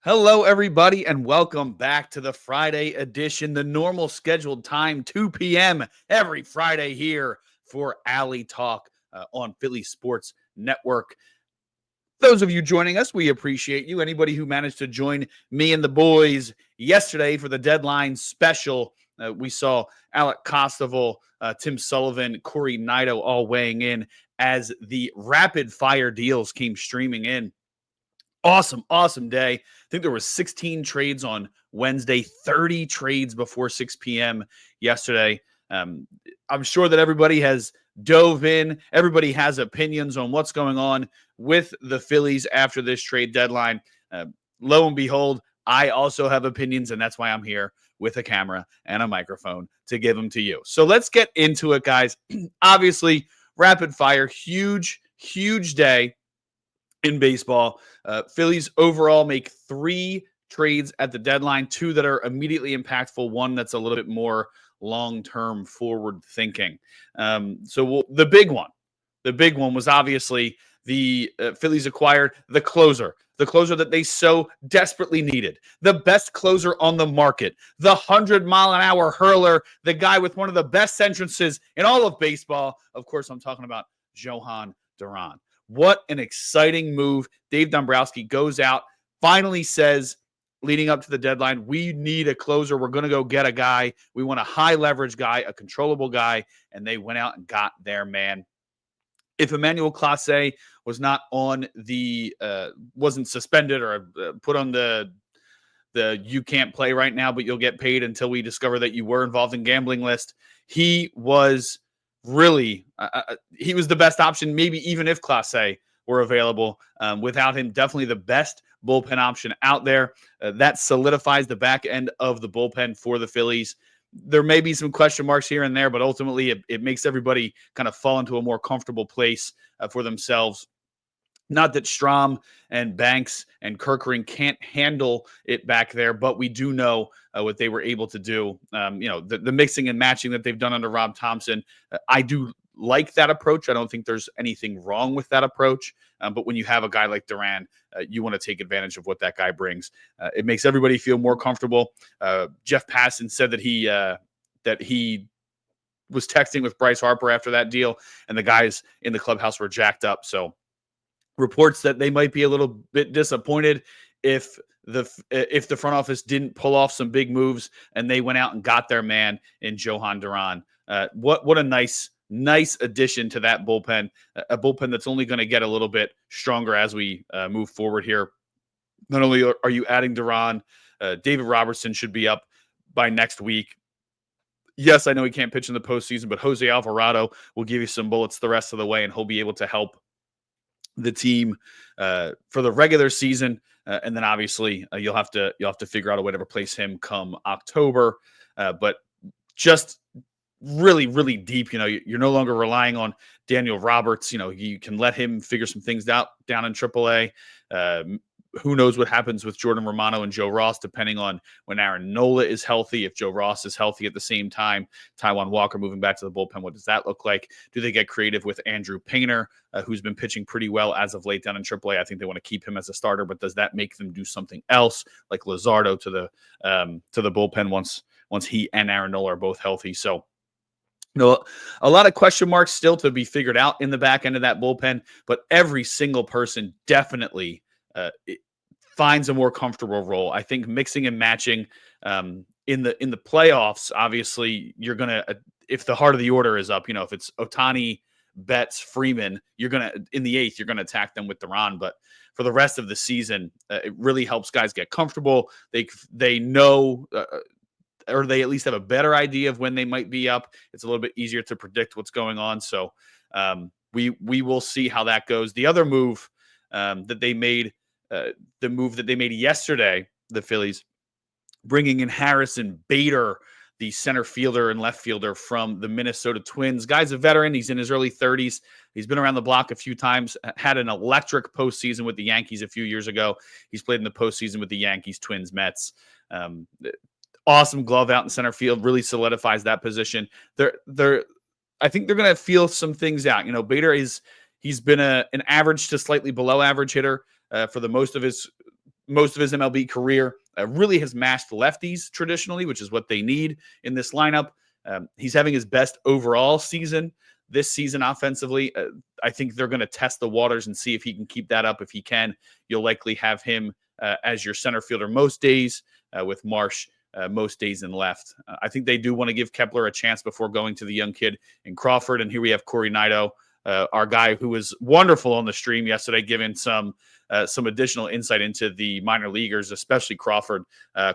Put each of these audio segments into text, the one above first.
Hello, everybody, and welcome back to the Friday edition, the normal scheduled time, 2 p.m. every Friday here for Alley Talk on Phillies Sports Network. Those of you joining us, we appreciate you. Anybody who managed to join me and the boys yesterday for the deadline special, we saw Alec Costoval, Tim Sullivan, Corey Nido all weighing in as the rapid fire deals came streaming in. Awesome day. I think there was 16 trades on Wednesday, 30 trades before 6 p.m. yesterday. I'm sure that everybody has dove in. Everybody has opinions on what's going on with the Phillies after this trade deadline. Lo and behold, I also have opinions, and that's why I'm here with a camera and a microphone to give them to you. So let's get into it, guys. Obviously, rapid fire, huge day in baseball. Phillies overall make 3 trades at the deadline, 2 that are immediately impactful, 1 that's a little bit more long-term forward thinking. The big one was obviously the Phillies acquired the closer that they so desperately needed, the best closer on the market, the 100-mile-an-hour hurler, the guy with one of the best entrances in all of baseball. Of course, I'm talking about Bader Duran. What an exciting move. Dave Dombrowski goes out, finally says, leading up to the deadline, we need a closer. We're going to go get a guy. We want a high-leverage guy, a controllable guy, and they went out and got their man. If Emmanuel Clase was not on wasn't suspended or put on the you can't play right now, but you'll get paid until we discover that you were involved in gambling list, he was really, he was the best option, maybe even if Clase were available. Without him, definitely the best bullpen option out there. That solidifies the back end of the bullpen for the Phillies. There may be some question marks here and there, but ultimately it makes everybody kind of fall into a more comfortable place for themselves. Not that Strom and Banks and Kerkering can't handle it back there, but we do know what they were able to do. The mixing and matching that they've done under Rob Thompson, I do like that approach. I don't think there's anything wrong with that approach. But when you have a guy like Duran, you want to take advantage of what that guy brings. It makes everybody feel more comfortable. Jeff Passan said that he was texting with Bryce Harper after that deal, and the guys in the clubhouse were jacked up. So reports that they might be a little bit disappointed if the front office didn't pull off some big moves and they went out and got their man in Bader Duran. What a nice addition to that bullpen, a bullpen that's only going to get a little bit stronger as we move forward here. Not only are you adding Duran, David Robertson should be up by next week. Yes, I know he can't pitch in the postseason, but Jose Alvarado will give you some bullets the rest of the way, and he'll be able to help the team for the regular season, and then obviously you'll have to figure out a way to replace him come October. But just really deep. You're no longer relying on Daniel Roberts. You can let him figure some things out down in AAA. Who knows what happens with Jordan Romano and Joe Ross, depending on when Aaron Nola is healthy. If Joe Ross is healthy at the same time, Taijuan Walker moving back to the bullpen, what does that look like? Do they get creative with Andrew Painter, who's been pitching pretty well as of late down in AAA? I think they want to keep him as a starter, but does that make them do something else, like Luzardo to the bullpen once he and Aaron Nola are both healthy? So, a lot of question marks still to be figured out in the back end of that bullpen, but every single person definitely finds a more comfortable role. I think mixing and matching in the playoffs, obviously you're going to, if the heart of the order is up, if it's Ohtani, Betts, Freeman, you're going to, in the 8th, you're going to attack them with Duran. But for the rest of the season, it really helps guys get comfortable. They know, or they at least have a better idea of when they might be up. It's a little bit easier to predict what's going on. So we will see how that goes. The other move that they made, the move that they made yesterday, the Phillies, bringing in Harrison Bader, the center fielder and left fielder from the Minnesota Twins. Guy's a veteran. He's in his early 30s. He's been around the block a few times, had an electric postseason with the Yankees a few years ago. He's played in the postseason with the Yankees, Twins, Mets. Awesome glove out in center field, really solidifies that position. I think they're going to feel some things out. Bader he's been an average to slightly below average hitter for the most of his most of his MLB career, really has mashed lefties traditionally, which is what they need in this lineup. He's having his best overall season this season offensively. I think they're going to test the waters and see if he can keep that up. If he can, you'll likely have him as your center fielder most days, with Marsh most days in left. I think they do want to give Kepler a chance before going to the young kid in Crawford. And here we have Corey Nido, our guy who was wonderful on the stream yesterday, giving some additional insight into the minor leaguers, especially Crawford,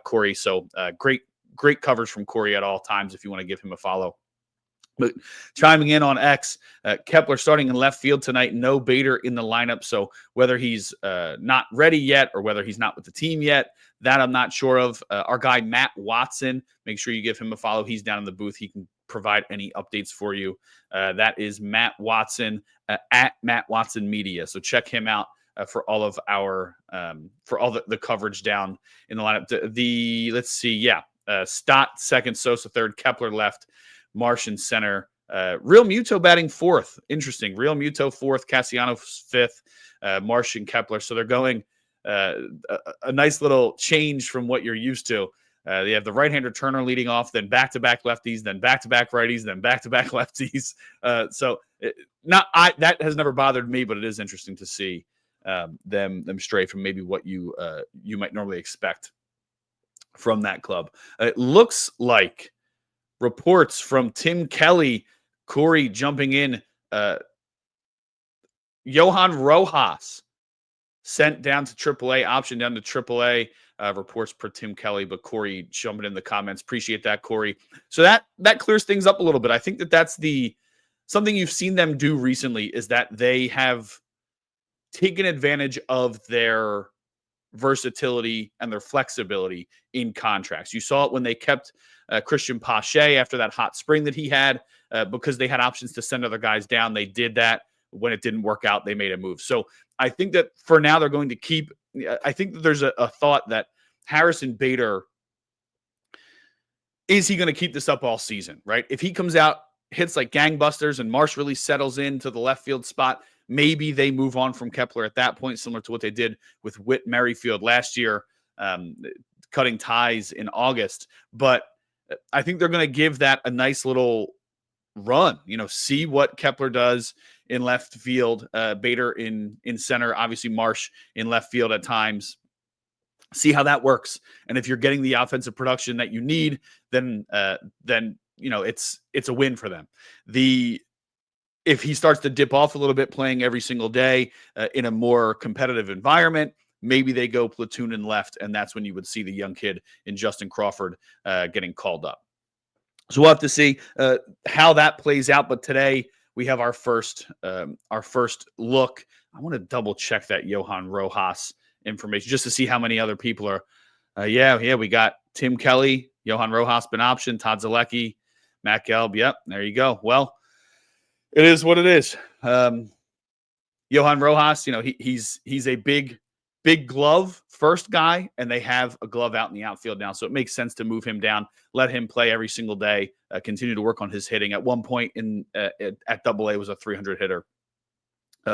Corey. So great coverage from Corey at all times if you want to give him a follow. But chiming in on X, Kepler starting in left field tonight, no Bader in the lineup. So whether he's not ready yet or whether he's not with the team yet, that I'm not sure of. Our guy, Matt Watson, make sure you give him a follow. He's down in the booth. He can provide any updates for you. That is Matt Watson at Matt Watson Media. So check him out for all of our for all the coverage down in the lineup. Let's see, yeah, Stott second, Sosa third, Kepler left, Marsh in center. Real Muto batting fourth. Interesting. Real Muto fourth, Cassiano fifth, Marsh and Kepler. So they're going a nice little change from what you're used to. They have the right-hander Turner leading off, then back-to-back lefties, then back-to-back righties, then back-to-back lefties. That has never bothered me, but it is interesting to see them stray from maybe what you might normally expect from that club. It looks like reports from Tim Kelly, Corey jumping in, Johan Rojas sent down to AAA, option down to AAA. Reports per Tim Kelly, but Corey jumping in the comments. Appreciate that, Corey. So that clears things up a little bit. I think that's something you've seen them do recently is that they have taken advantage of their versatility and their flexibility in contracts. You saw it when they kept Christian Pache after that hot spring that he had, because they had options to send other guys down. They did that. When it didn't work out, they made a move. So I think that for now they're going to keep. I think that there's a thought that Harrison Bader, is he going to keep this up all season, right? If he comes out, hits like gangbusters, and Marsh really settles into the left field spot, maybe they move on from Kepler at that point, similar to what they did with Whit Merrifield last year, cutting ties in August. But I think they're going to give that a nice little run, see what Kepler does in left field, Bader in center, obviously Marsh in left field at times. See how that works. And if you're getting the offensive production that you need, then it's a win for them. If he starts to dip off a little bit playing every single day in a more competitive environment, maybe they go platoon and left, and that's when you would see the young kid in Justin Crawford getting called up. So we'll have to see how that plays out. But today we have our first look. I want to double check that Johan Rojas information just to see how many other people are. We got Tim Kelly, Johan Rojas been optioned, Todd Zalecki, Matt Gelb. Yep, there you go. Well, it is what it is. Johan Rojas, he's a big glove first guy, and they have a glove out in the outfield now. So it makes sense to move him down, let him play every single day, continue to work on his hitting. At one point at AA was a 300 hitter,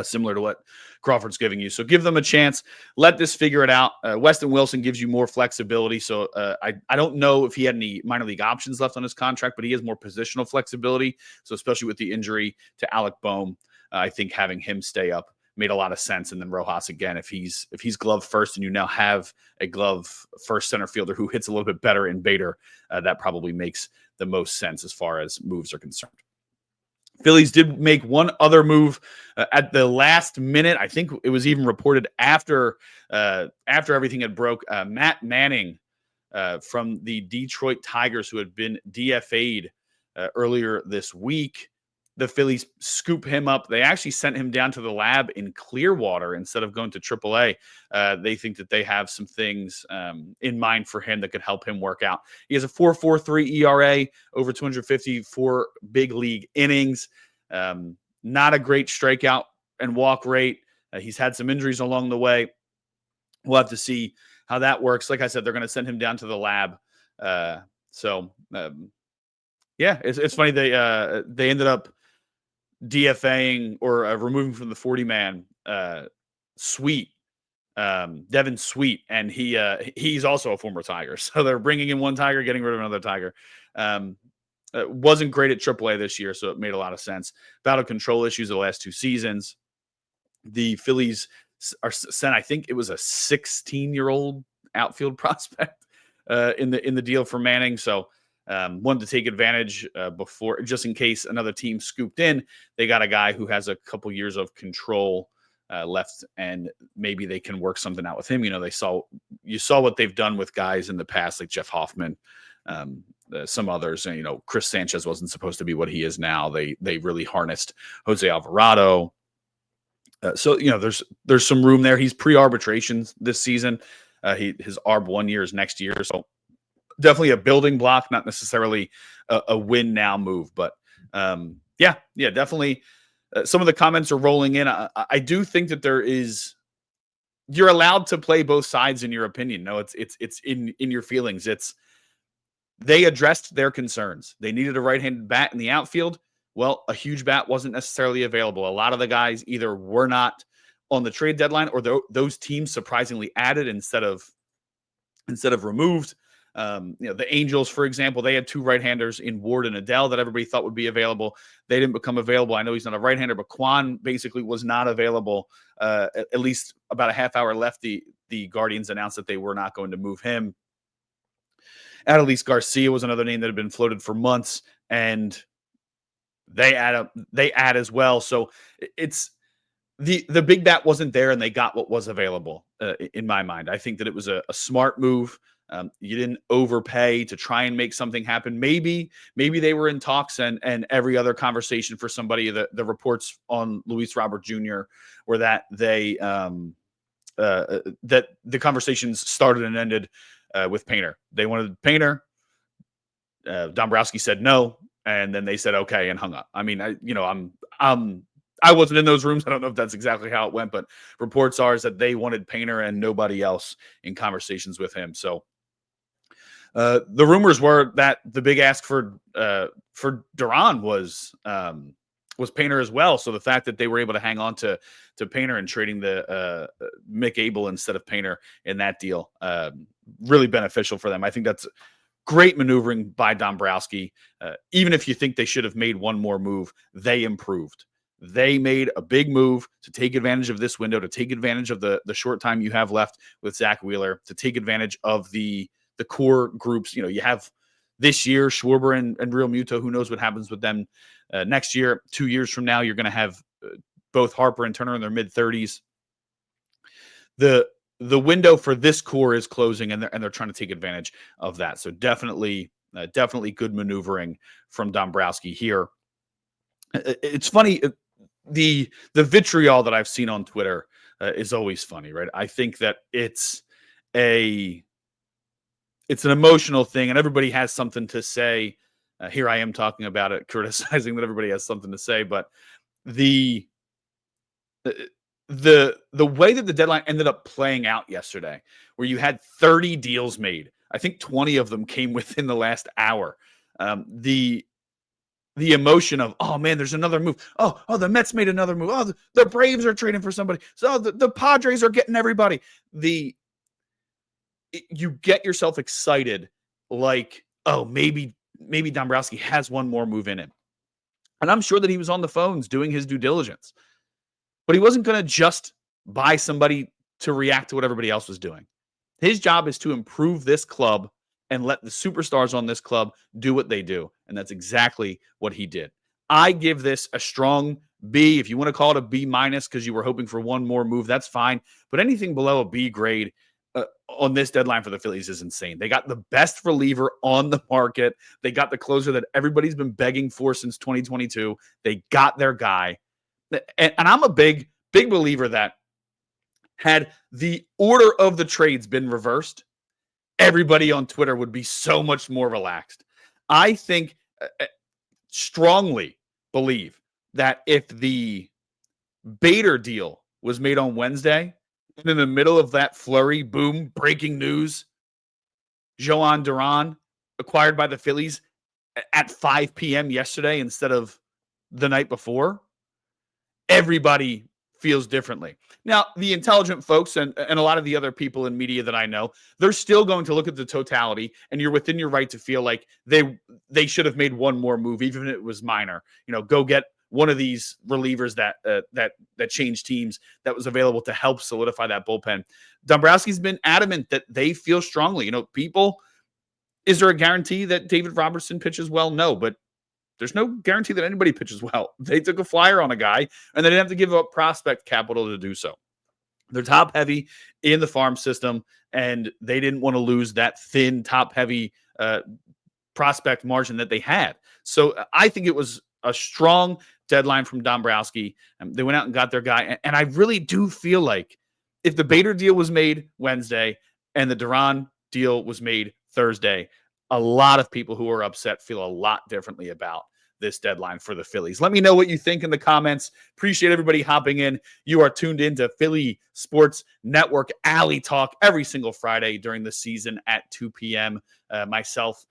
similar to what Crawford's giving you. So give them a chance. Let this figure it out. Weston Wilson gives you more flexibility. So I don't know if he had any minor league options left on his contract, but he has more positional flexibility. So especially with the injury to Alec Boehm, I think having him stay up made a lot of sense. And then Rojas, again, if he's glove first and you now have a glove first center fielder who hits a little bit better in Bader, that probably makes the most sense as far as moves are concerned. Phillies did make one other move at the last minute. I think it was even reported after everything had broke. Matt Manning from the Detroit Tigers, who had been DFA'd earlier this week. The Phillies scoop him up. They actually sent him down to the lab in Clearwater instead of going to AAA. They think that they have some things in mind for him that could help him work out. He has a 4.43 ERA, over 254 big league innings. Not a great strikeout and walk rate. He's had some injuries along the way. We'll have to see how that works. Like I said, they're going to send him down to the lab. It's funny. They ended up DFAing or removing from the 40-man suite Devin Sweet, and he's also a former Tiger. So they're bringing in one Tiger, getting rid of another Tiger. Wasn't great at AAA this year, so it made a lot of sense. Battle control issues the last 2 seasons. The Phillies sent, I think it was a 16-year-old outfield prospect in the deal for Manning. So wanted to take advantage before, just in case another team scooped in. They got a guy who has a couple years of control left, and maybe they can work something out with him. You know, you saw what they've done with guys in the past, like Jeff Hoffman, some others. And, you know, Chris Sanchez wasn't supposed to be what he is now. They really harnessed Jose Alvarado. So, you know, there's some room there. He's pre-arbitration this season. His ARB 1 year is next year. So definitely a building block, not necessarily a win now move. But yeah, definitely. Some of the comments are rolling in. I do think that you're allowed to play both sides in your opinion. No, it's in your feelings. They addressed their concerns. They needed a right-handed bat in the outfield. Well, a huge bat wasn't necessarily available. A lot of the guys either were not on the trade deadline, or those teams surprisingly added instead of removed. You know, the Angels, for example, they had 2 right-handers in Ward and Adele that everybody thought would be available. They didn't become available. I know he's not a right-hander, but Kwan basically was not available. At least about a half hour left, the Guardians announced that they were not going to move him. Adolis Garcia was another name that had been floated for months, and they add as well. So it's the big bat wasn't there, and they got what was available. In my mind, I think that it was a smart move. You didn't overpay to try and make something happen. Maybe they were in talks, and every other conversation for somebody, the reports on Luis Robert Jr. were that they that the conversations started and ended with Painter. They wanted Painter. Dombrowski said no, and then they said okay and hung up. I mean, I wasn't in those rooms. I don't know if that's exactly how it went, but reports are that they wanted Painter and nobody else in conversations with him. So the rumors were that the big ask for Duran was Painter as well. So the fact that they were able to hang on to Painter and trading the Mick Abel instead of Painter in that deal, really beneficial for them. I think that's great maneuvering by Dombrowski. Even if you think they should have made one more move, they improved. They made a big move to take advantage of this window, to take advantage of the short time you have left with Zach Wheeler, to take advantage of the core groups. You know, you have this year Schwarber and Real Muto. Who knows what happens with them next year? 2 years from now, you're going to have both Harper and Turner in their mid-30s. The window for this core is closing, and they're trying to take advantage of that. So definitely good maneuvering from Dombrowski here. It's funny. The vitriol that I've seen on Twitter is always funny, right? I think that it's an emotional thing, and everybody has something to say. Here I am talking about it, criticizing that everybody has something to say, but the way that the deadline ended up playing out yesterday, where you had 30 deals made, I think 20 of them came within the last hour. The emotion of, oh man, there's another move. Oh, the Mets made another move. Oh, the Braves are trading for somebody. So the Padres are getting everybody. You get yourself excited, like, oh, maybe Dombrowski has one more move in him. And I'm sure that he was on the phones doing his due diligence. But he wasn't going to just buy somebody to react to what everybody else was doing. His job is to improve this club and let the superstars on this club do what they do. And that's exactly what he did. I give this a strong B. If you want to call it a B- because you were hoping for one more move, that's fine. But anything below a B grade on this deadline for the Phillies is insane. They got the best reliever on the market. They got the closer that everybody's been begging for since 2022. They got their guy. And I'm a big believer that had the order of the trades been reversed, everybody on Twitter would be so much more relaxed. I think, strongly believe that if the Bader deal was made on Wednesday, and in the middle of that flurry, boom, breaking news, Bader and Duran acquired by the Phillies at 5 p.m. yesterday instead of the night before, everybody feels differently. Now, the intelligent folks and a lot of the other people in media that I know, they're still going to look at the totality, and you're within your right to feel like they should have made one more move, even if it was minor. Go get one of these relievers that changed teams that was available to help solidify that bullpen. Dombrowski's been adamant that they feel strongly. People, is there a guarantee that David Robertson pitches well? No, but there's no guarantee that anybody pitches well. They took a flyer on a guy, and they didn't have to give up prospect capital to do so. They're top heavy in the farm system, and they didn't want to lose that thin, top heavy prospect margin that they had. So I think it was a strong deadline from Dombrowski. They went out and got their guy. And I really do feel like if the Bader deal was made Wednesday and the Duran deal was made Thursday, a lot of people who are upset feel a lot differently about this deadline for the Phillies. Let me know what you think in the comments. Appreciate everybody hopping in. You are tuned into Philly Sports Network Alley Talk every single Friday during the season at 2 p.m. Myself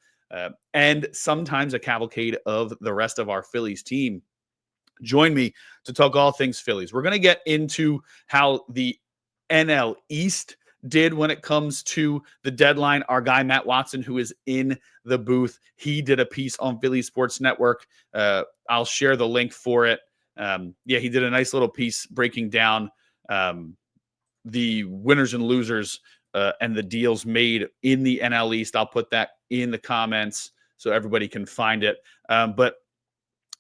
and sometimes a cavalcade of the rest of our Phillies team join me to talk all things Phillies. We're going to get into how the NL East did when it comes to the deadline. Our guy, Matt Watson, who is in the booth, he did a piece on Philly Sports Network. I'll share the link for it. He did a nice little piece breaking down the winners and losers and the deals made in the NL East. I'll put that in the comments so everybody can find it. But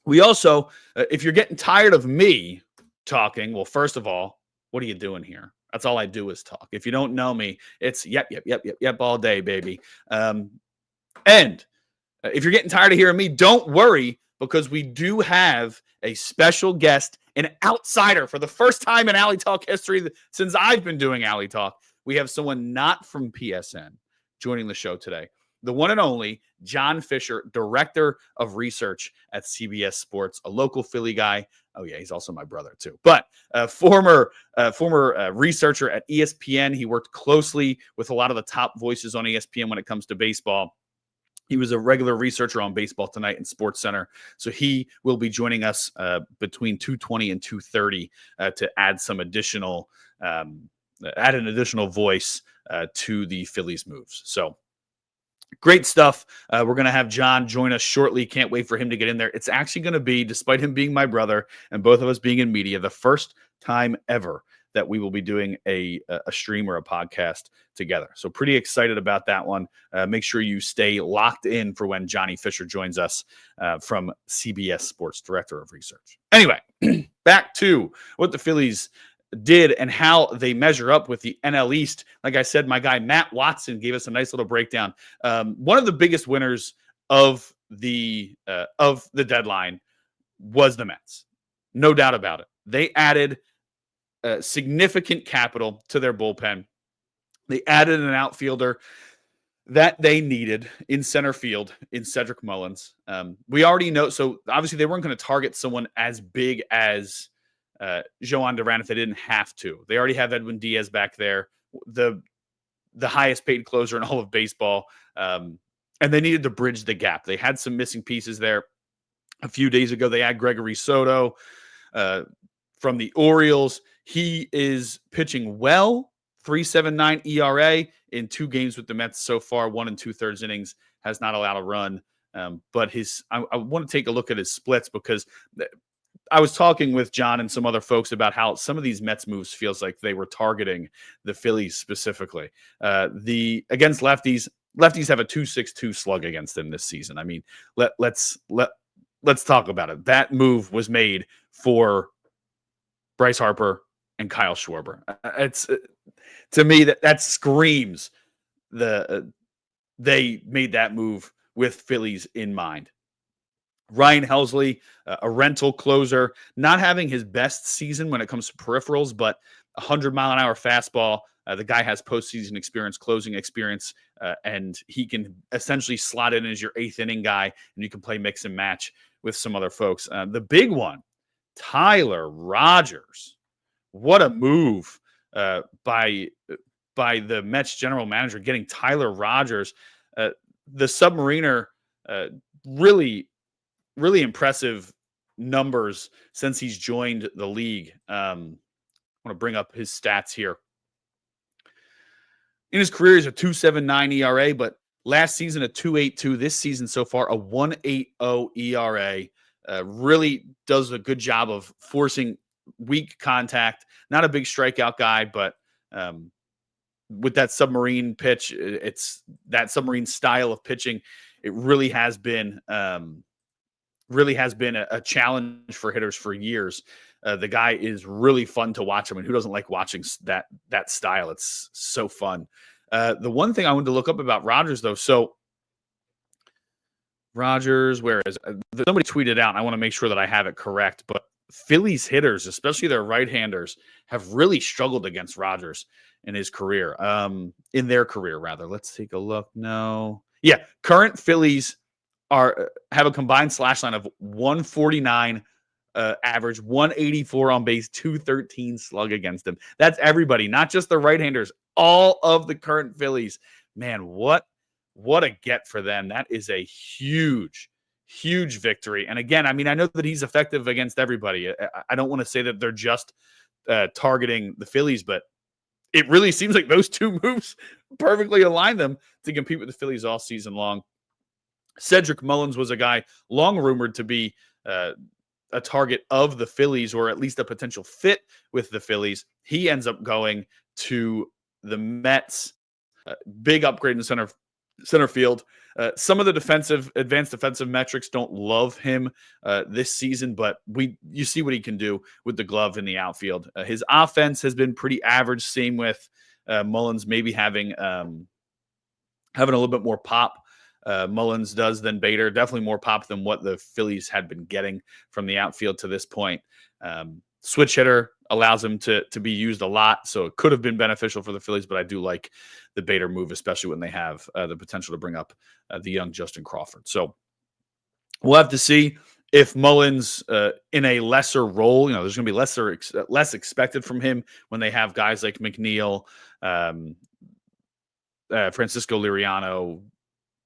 we also, if you're getting tired of me talking, well, first of all, what are you doing here? That's all I do is talk. If you don't know me, it's yep all day, baby. And if you're getting tired of hearing me, don't worry, because we do have a special guest, an outsider for the first time in Alley Talk history since I've been doing Alley Talk. We have someone not from PSN joining the show today. The one and only John Fisher, Director of Research at CBS Sports, a local Philly guy. Oh, yeah, he's also my brother, too. But former researcher at ESPN. He worked closely with a lot of the top voices on ESPN when it comes to baseball. He was a regular researcher on Baseball Tonight and Sports Center. So he will be joining us between 2:20 and 2:30 to add some additional add an additional voice to the Phillies moves. So great stuff. We're going to have John join us shortly. Can't wait for him to get in there. It's actually going to be, despite him being my brother and both of us being in media, the first time ever that we will be doing a stream or a podcast together. So pretty excited about that one. Make sure you stay locked in for when Johnny Fisher joins us from CBS Sports, Director of Research. Anyway, back to what the Phillies did and how they measure up with the NL East. Like I said, my guy Matt Watson gave us a nice little breakdown. One of the biggest winners of the deadline was the Mets. No doubt about it. They added significant capital to their bullpen. They added an outfielder that they needed in center field in Cedric Mullins. We already know, so obviously they weren't going to target someone as big as Bader Duran if they didn't have to. They already have Edwin Diaz back there, the highest paid closer in all of baseball, and they needed to bridge the gap. They had some missing pieces there. A few days ago, they had Gregory Soto from the Orioles. He is pitching well, 3.79 ERA in 2 games with the Mets so far, 1 2/3 innings, has not allowed a run. But I want to take a look at his splits, because I was talking with John and some other folks about how some of these Mets moves feels like they were targeting the Phillies specifically. Against lefties have a 2.62 slug against them this season. I mean, let's talk about it. That move was made for Bryce Harper and Kyle Schwarber. It's to me that screams they made that move with Phillies in mind. Ryan Helsley, a rental closer, not having his best season when it comes to peripherals, but 100-mile-an-hour fastball. The guy has postseason experience, closing experience, and he can essentially slot in as your 8th inning guy, and you can play mix and match with some other folks. The big one, Tyler Rogers. What a move by the Mets general manager, getting Tyler Rogers. The Submariner, really impressive numbers since he's joined the league. want to bring up his stats here. In his career, he's a 2.79 ERA, but last season a 2.82. This season so far a 1.80 ERA. Really does a good job of forcing weak contact. Not a big strikeout guy, but with that submarine pitch, it's that submarine style of pitching. It really has been a challenge for hitters for years. The guy is really fun to watch. I mean, who doesn't like watching that style? It's so fun. The one thing I wanted to look up about Rogers, though, so Rogers, where is somebody tweeted out, and I want to make sure that I have it correct, but Phillies hitters, especially their right-handers, have really struggled against Rogers in his career. In their career, rather. Let's take a look. No. Yeah, current Phillies have a combined slash line of 149 average, 184 on base, 213 slug against him. That's everybody, not just the right-handers. All of the current Phillies. Man, what a get for them. That is a huge victory. And again, I mean, I know that he's effective against everybody. I don't want to say that they're just targeting the Phillies, but it really seems like those two moves perfectly align them to compete with the Phillies all season long. Cedric Mullins was a guy long rumored to be a target of the Phillies, or at least a potential fit with the Phillies. He ends up going to the Mets. Big upgrade in center field. Some of the advanced defensive metrics don't love him this season, but you see what he can do with the glove in the outfield. His offense has been pretty average. Same with Mullins, maybe having a little bit more pop. Mullins does than Bader. Definitely more pop than what the Phillies had been getting from the outfield to this point. Switch hitter allows him to be used a lot, so it could have been beneficial for the Phillies, but I do like the Bader move, especially when they have the potential to bring up the young Justin Crawford. So we'll have to see if Mullins in a lesser role, there's going to be less expected from him when they have guys like McNeil, Francisco Liriano,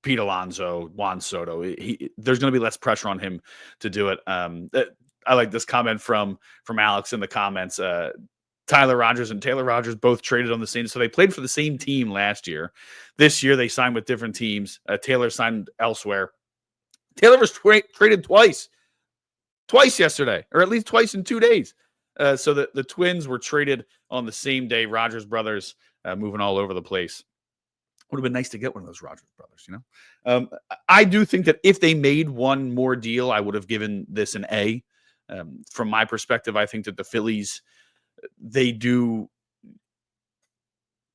Pete Alonso, Juan Soto. There's going to be less pressure on him to do it. I like this comment from Alex in the comments. Tyler Rogers and Taylor Rogers both traded on the same. So they played for the same team last year. This year they signed with different teams. Taylor signed elsewhere. Taylor was traded twice yesterday, or at least twice in 2 days. So the Twins were traded on the same day. Rogers brothers moving all over the place. Would have been nice to get one of those Rogers brothers, I do think that if they made one more deal, I would have given this an A. From my perspective, I think that the Phillies, they do,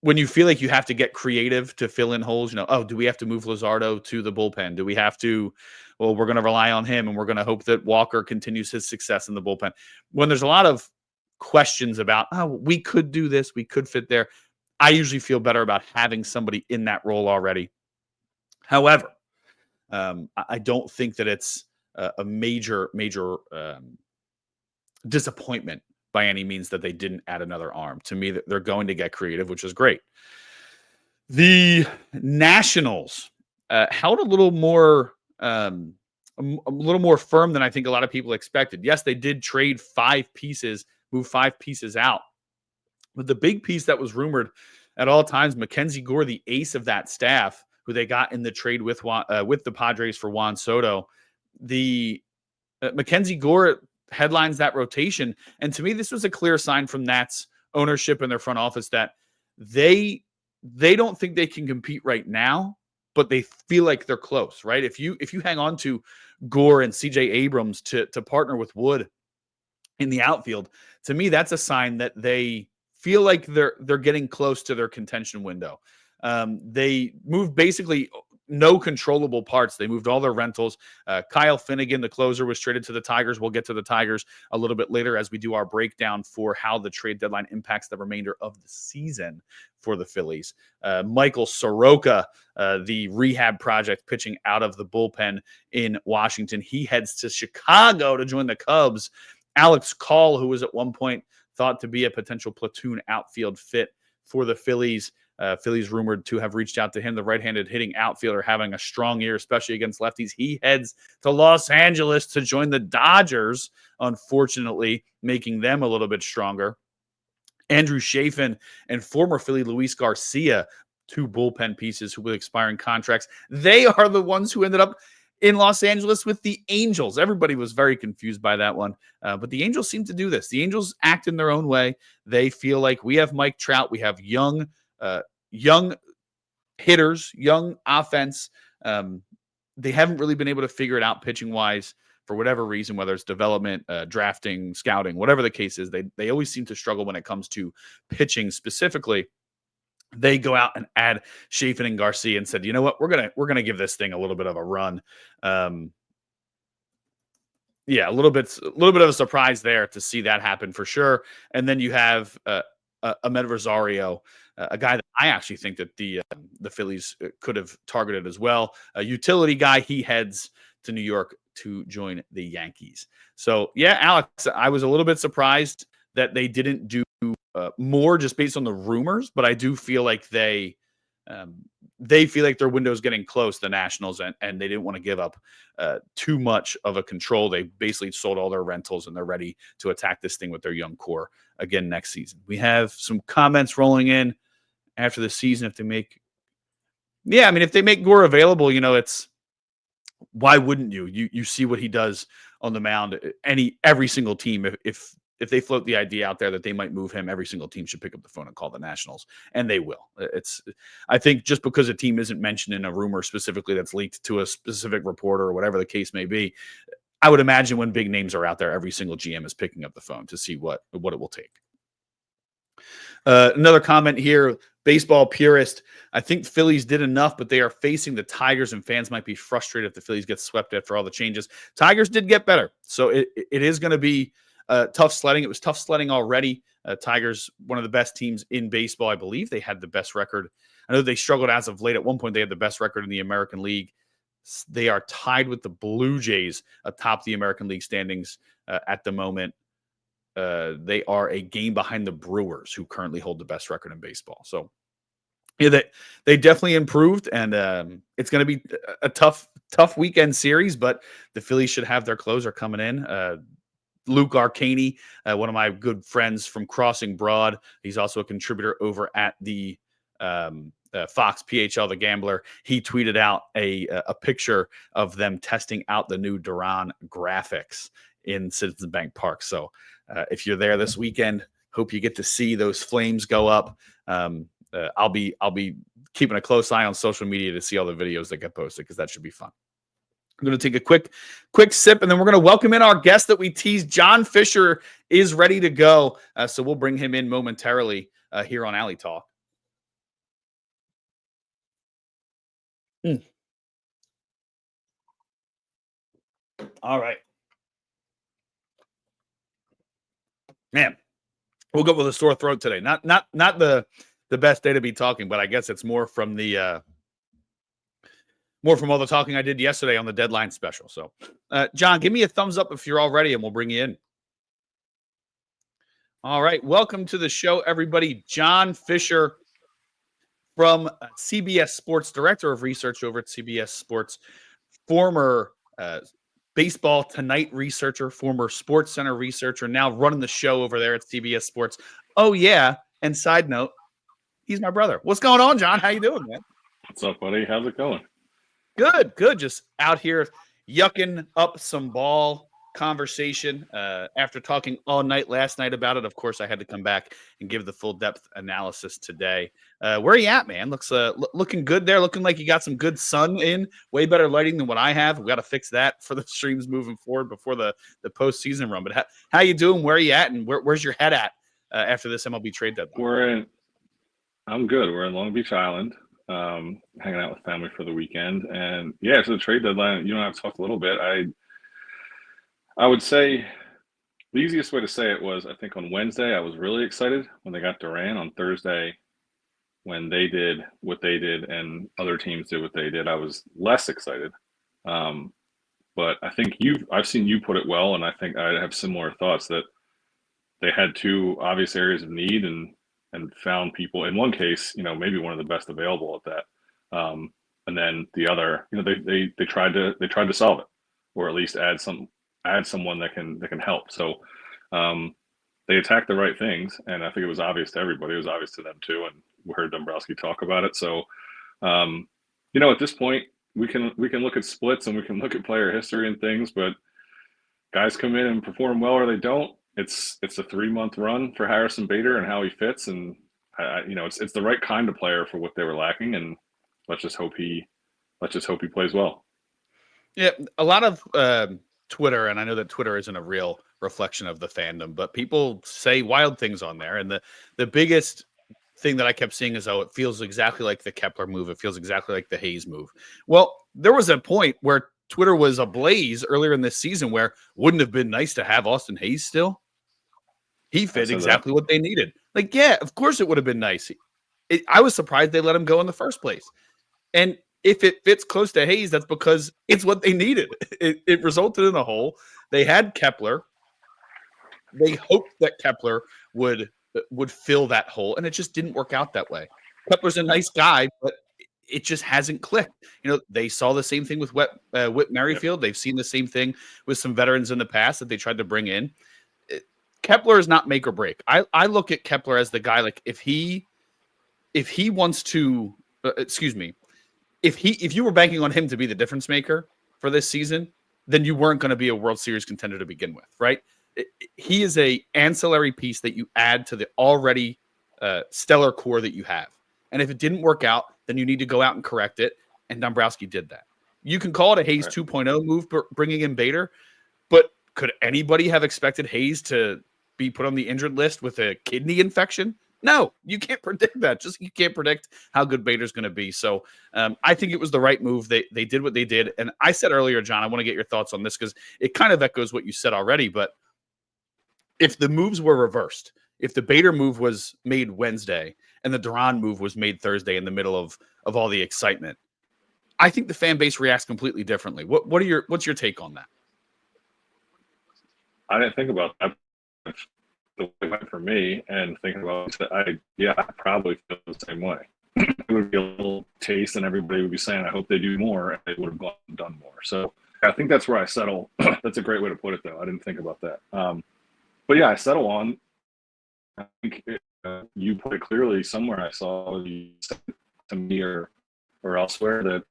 when you feel like you have to get creative to fill in holes, do we have to move Luzardo to the bullpen? Do we have to, we're going to rely on him and we're going to hope that Walker continues his success in the bullpen. When there's a lot of questions about, we could do this, we could fit there, I usually feel better about having somebody in that role already. However, I don't think that it's a major disappointment by any means that they didn't add another arm. To me, they're going to get creative, which is great. The Nationals held a little more firm than I think a lot of people expected. Yes, they did trade move 5 pieces out. But the big piece that was rumored at all times, Mackenzie Gore, the ace of that staff, who they got in the trade with the Padres for Juan Soto, the Mackenzie Gore headlines that rotation. And to me, this was a clear sign from Nats ownership and their front office that they don't think they can compete right now, but they feel like they're close, right? If you hang on to Gore and CJ Abrams to partner with Wood in the outfield, to me, that's a sign that they feel like they're getting close to their contention window. They moved basically no controllable parts. They moved all their rentals. Kyle Finnegan, the closer, was traded to the Tigers. We'll get to the Tigers a little bit later as we do our breakdown for how the trade deadline impacts the remainder of the season for the Phillies. Michael Soroka, the rehab project pitching out of the bullpen in Washington, he heads to Chicago to join the Cubs. Alex Call, who was at one point thought to be a potential platoon outfield fit for the Phillies. Phillies rumored to have reached out to him, the right-handed hitting outfielder having a strong year, especially against lefties. He heads to Los Angeles to join the Dodgers, unfortunately, making them a little bit stronger. Andrew Chafin and former Philly Luis Garcia, two bullpen pieces who with expiring contracts. They are the ones who ended up in Los Angeles with the Angels. Everybody was very confused by that one. But the Angels seem to do this. The Angels act in their own way. They feel like we have Mike Trout. We have young hitters, young offense. They haven't really been able to figure it out pitching wise for whatever reason, whether it's development, drafting, scouting, whatever the case is. They always seem to struggle when it comes to pitching specifically. They go out and add Chafin and Garcia and said, you know what, we're gonna give this thing a little bit of a run. Yeah, a little bit of a surprise there to see that happen for sure. And then you have Ahmed Rosario, a guy that I actually think that the Phillies could have targeted as well. A utility guy. He heads to New York to join the Yankees. So yeah, Alex, I was a little bit surprised that they didn't do more just based on the rumors, but I do feel like they feel like their window is getting close, the Nationals, and they didn't want to give up too much of a control. They basically sold all their rentals, and they're ready to attack this thing with their young core again next season. We have some comments rolling in after the season. If they make Gore available, it's why wouldn't you? You see what he does on the mound. Every single team, if they float the idea out there that they might move him, every single team should pick up the phone and call the Nationals, and they will. I think just because a team isn't mentioned in a rumor specifically that's leaked to a specific reporter or whatever the case may be, I would imagine when big names are out there, every single GM is picking up the phone to see what it will take. Another comment here, baseball purist. I think Phillies did enough, but they are facing the Tigers, and fans might be frustrated if the Phillies get swept after all the changes. Tigers did get better, so it is going to be tough sledding. It was tough sledding already. Tigers, one of the best teams in baseball. I believe they had the best record. I know they struggled as of late. At one point, they had the best record in the American League. They are tied with the Blue Jays atop the American League standings at the moment. They are a game behind the Brewers, who currently hold the best record in baseball. So, yeah, they definitely improved, and it's going to be a tough weekend series. But the Phillies should have their closer coming in. Luke Arcaney, one of my good friends from Crossing Broad. He's also a contributor over at the Fox PHL, The Gambler. He tweeted out a picture of them testing out the new Duran graphics in Citizens Bank Park. So if you're there this weekend, hope you get to see those flames go up. I'll be keeping a close eye on social media to see all the videos that get posted, because that should be fun. I'm going to take a quick sip, and then we're going to welcome in our guest that we teased. John Fisher is ready to go, so we'll bring him in momentarily here on Alley Talk. All right. Man, woke up with a sore throat today. Not the best day to be talking, but I guess it's more from all the talking I did yesterday on the Deadline special. So, John, give me a thumbs up if you're all ready, and we'll bring you in. All right. Welcome to the show, everybody. John Fisher from CBS Sports, Director of Research over at CBS Sports, former Baseball Tonight researcher, former Sports Center researcher, now running the show over there at CBS Sports. Oh, yeah. And side note, he's my brother. What's going on, John? How you doing, man? What's up, buddy? How's it going? Good. Just out here yucking up some ball conversation after talking all night last night about it. Of course, I had to come back and give the full depth analysis today. Where are you at, man? Looks looking good there. Looking like you got some good sun in. Way better lighting than what I have. We got to fix that for the streams moving forward before the postseason run. But how you doing? Where are you at? And where's your head at after this MLB trade deadline? I'm good. We're in Long Beach Island, hanging out with family for the weekend. And yeah, so the trade deadline, you and I have talked a little bit. I would say the easiest way to say it was, I think on Wednesday, I was really excited when they got Duran. On Thursday, when they did what they did and other teams did what they did, I was less excited. But I think I've seen you put it well, and I think I have similar thoughts that they had two obvious areas of need and found people. In one case, maybe one of the best available at that. And then the other, they tried to solve it, or at least add someone that can help. So they attacked the right things, and I think it was obvious to everybody. It was obvious to them too, and we heard Dombrowski talk about it. So, um, at this point, we can look at splits and we can look at player history and things, but guys come in and perform well or they don't. It's a 3-month run for Harrison Bader and how he fits, and it's the right kind of player for what they were lacking, and let's just hope he plays well. Yeah, a lot of Twitter, and I know that Twitter isn't a real reflection of the fandom, but people say wild things on there. And the biggest thing that I kept seeing is, oh, it feels exactly like the Kepler move. It feels exactly like the Hayes move. Well, there was a point where Twitter was ablaze earlier in this season where wouldn't have been nice to have Austin Hayes still. He fit exactly what they needed. Like, yeah, of course it would have been nice. I was surprised they let him go in the first place. And if it fits close to Hayes, that's because it's what they needed. It resulted in a hole. They had Kepler. They hoped that Kepler would fill that hole, and it just didn't work out that way. Kepler's a nice guy, but it just hasn't clicked. They saw the same thing with Whit Merrifield. They've seen the same thing with some veterans in the past that they tried to bring in. Kepler is not make or break. I look at Kepler as the guy, like if he wants to, if you were banking on him to be the difference maker for this season, then you weren't going to be a World Series contender to begin with, right? He is a ancillary piece that you add to the already stellar core that you have. And if it didn't work out, then you need to go out and correct it. And Dombrowski did that. You can call it a Hayes 2.0 move, bringing in Bader, but could anybody have expected Hayes to be put on the injured list with a kidney infection? No, you can't predict that. Just you can't predict how good Bader's going to be. So I think it was the right move. They did what they did. And I said earlier, John, I want to get your thoughts on this because it kind of echoes what you said already. But if the moves were reversed, if the Bader move was made Wednesday and the Duran move was made Thursday in the middle of all the excitement, I think the fan base reacts completely differently. What's your take on that? I didn't think about that the way it went for me, and thinking about it, I probably feel the same way. It would be a little taste, and everybody would be saying, I hope they do more, and they would have gone and done more. So I think that's where I settle. That's a great way to put it, though. I didn't think about that. But yeah, I settle on, I think you put it clearly somewhere. I saw you said to me or elsewhere that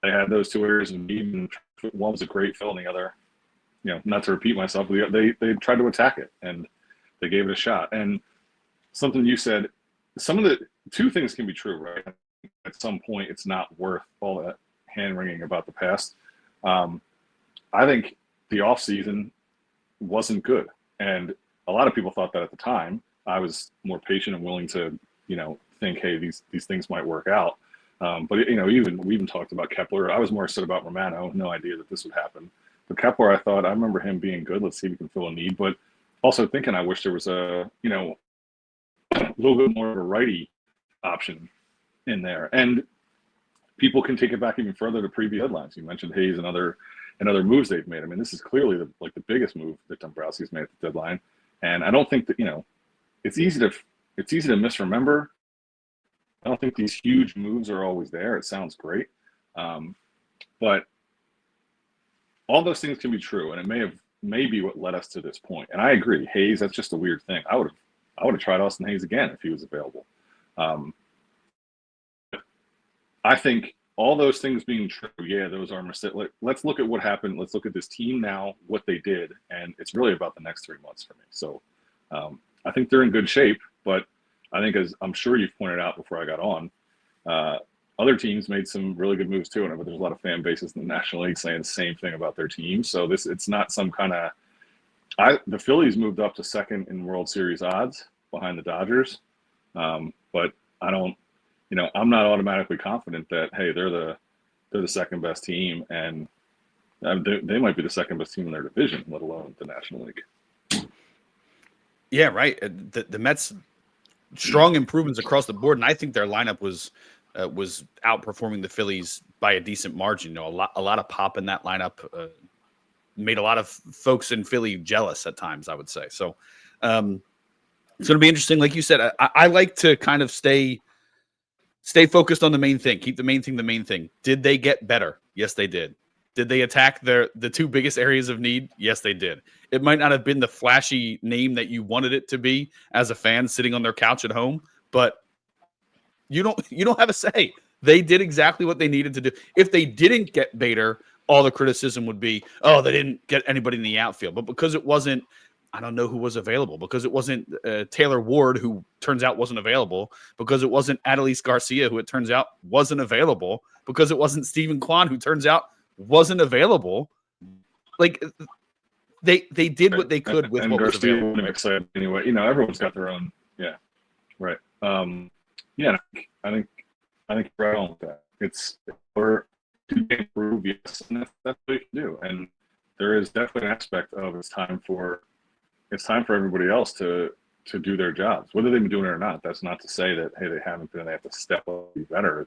they had those two areas of need, and one was a great fill, and the other, not to repeat myself, they tried to attack it, and they gave it a shot. And something you said, some of the two things can be true, right? At some point, it's not worth all that hand-wringing about the past. I think the offseason wasn't good. And a lot of people thought that at the time. I was more patient and willing to, think, hey, these things might work out. But we even talked about Kepler. I was more upset about Romano. No idea that this would happen. But Kepler, I remember him being good. Let's see if we can fill a need. But also thinking, I wish there was a little bit more of a righty option in there. And people can take it back even further to previous headlines. You mentioned Hayes and other moves they've made. I mean, this is clearly the biggest move that Dombrowski's made at the deadline. And I don't think that, it's easy to misremember. I don't think these huge moves are always there. It sounds great. But all those things can be true, and it may be what led us to this point. And I agree, Hayes, that's just a weird thing. I would have tried Austin Hayes again if he was available. I think all those things being true, yeah, those are mistakes. Let's look at what happened. Let's look at this team now, what they did, and it's really about the next 3 months for me. So I think they're in good shape, but I think, as I'm sure you've pointed out before I got on, other teams made some really good moves too. And there's a lot of fan bases in the National League saying the same thing about their team. So it's not some kind of the Phillies moved up to second in World Series odds behind the Dodgers. But I don't, I'm not automatically confident that, hey, they're the second best team, and they might be the second best team in their division, let alone the National League. Yeah, right. The Mets, strong improvements across the board, and I think their lineup was outperforming the Phillies by a decent margin. A lot of pop in that lineup made a lot of folks in Philly jealous at times, I would say. So it's going to be interesting. Like you said, I like to kind of stay focused on the main thing. Keep the main thing the main thing. Did they get better? Yes, they did. Did they attack the two biggest areas of need? Yes, they did. It might not have been the flashy name that you wanted it to be as a fan sitting on their couch at home, but you don't have a say. They did exactly what they needed to do. If they didn't get Bader, all the criticism would be, oh, they didn't get anybody in the outfield. But because it wasn't, I don't know who was available, because it wasn't Taylor Ward, who turns out wasn't available, because it wasn't Adolis Garcia, who it turns out wasn't available, because it wasn't Stephen Kwan, who turns out wasn't available. Like, they did what they could with and what was Garcia available. wouldn't have excited anyway. Everyone's got their own. Yeah, right. Yeah, I think you're right on with that. It's for to improve, yes, and that's what you can do. And there is definitely an aspect of it's time for everybody else to do their jobs, whether they've been doing it or not. That's not to say that, hey, they haven't been, they have to step up and be better.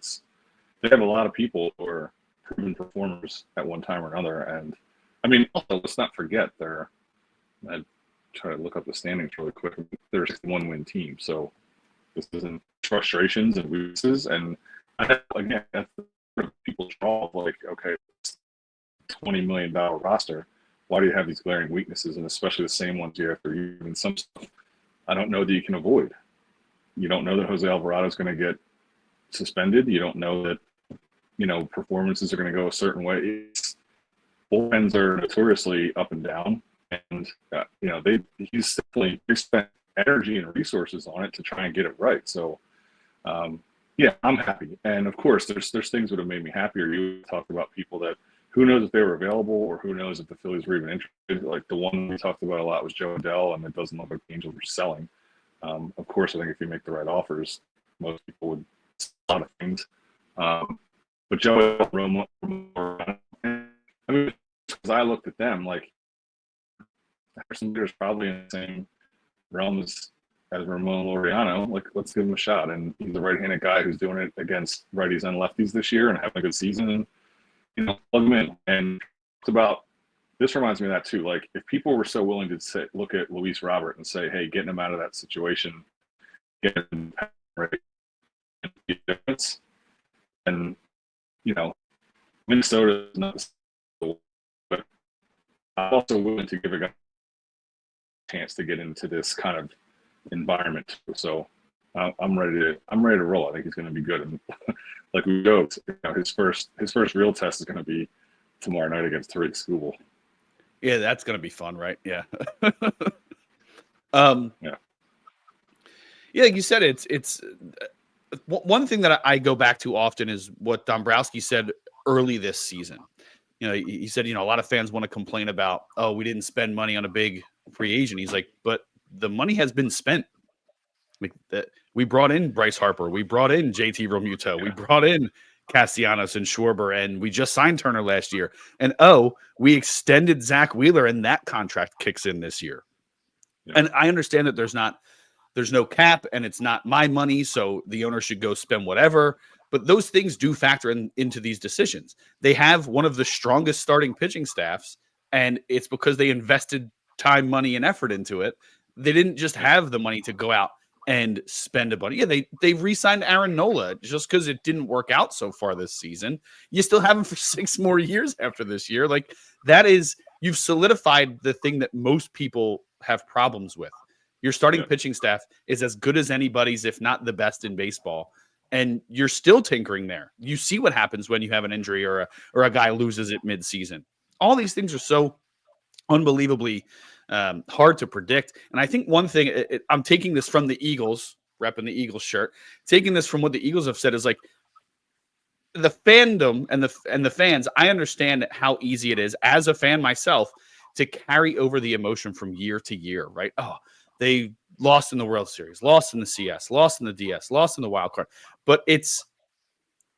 They have a lot of people who are proven performers at one time or another. And I mean, also, let's not forget I try to look up the standings really quick. They're a 1-win team. So this isn't frustrations and weaknesses. And again, that's the people draw of like, okay, $20 million roster. Why do you have these glaring weaknesses, and especially the same ones year after year? I mean, some stuff I don't know that you can avoid. You don't know that Jose Alvarado is going to get suspended. You don't know that, performances are going to go a certain way. Bullpens are notoriously up and down, and he's definitely spent energy and resources on it to try and get it right. So, yeah, I'm happy. And of course, there's things that have made me happier. You talked about people that who knows if they were available, or who knows if the Phillies were even interested. Like the one we talked about a lot was Joe Adell, and it doesn't look like the Angels were selling. Of course, I think if you make the right offers, most people would sell a lot of things. But Joe Adell, I mean, because I looked at them like Harrison Bader's probably in the same realm as Ramon Laureano. Like, let's give him a shot. And he's a right-handed guy who's doing it against righties and lefties this year and having a good season. And, plug him in. And it's about, this reminds me of that too. Like, if people were so willing to look at Luis Robert and say, hey, getting him out of that situation, getting him right, difference. And, Minnesota is not the, but I'm also willing to give a guy a chance to get into this kind of environment. So I'm ready to roll. I think he's going to be good. And like we joked, his first real test is going to be tomorrow night against Tariq Skubal. Yeah, that's going to be fun, right? Yeah. Yeah. Yeah, like you said, it's one thing that I go back to often is what Dombrowski said early this season. He said, a lot of fans want to complain about, oh, we didn't spend money on a big free agent. He's like, but the money has been spent. Like that, we brought in Bryce Harper, we brought in JT Realmuto, we brought in Castellanos and Schwarber, and we just signed Turner last year. And we extended Zach Wheeler, and that contract kicks in this year. Yeah. And I understand that there's no cap, and it's not my money, so the owner should go spend whatever. But those things do factor into these decisions. They have one of the strongest starting pitching staffs, and it's because they invested time, money, and effort into it. They didn't just have the money to go out and spend a bunch. Yeah, they re-signed Aaron Nola just because it didn't work out so far this season. You still have him for 6 more years after this year. Like, that is, you've solidified the thing that most people have problems with. Your starting pitching staff is as good as anybody's, if not the best in baseball. And you're still tinkering there. You see what happens when you have an injury or a guy loses it mid-season. All these things are so unbelievably hard to predict. And I think one thing, I'm taking this from the Eagles, repping the Eagles shirt, taking this from what the Eagles have said is like, the fandom and the fans, I understand how easy it is as a fan myself to carry over the emotion from year to year, right? Oh, they lost in the World Series, lost in the CS, lost in the DS, lost in the wild card. But it's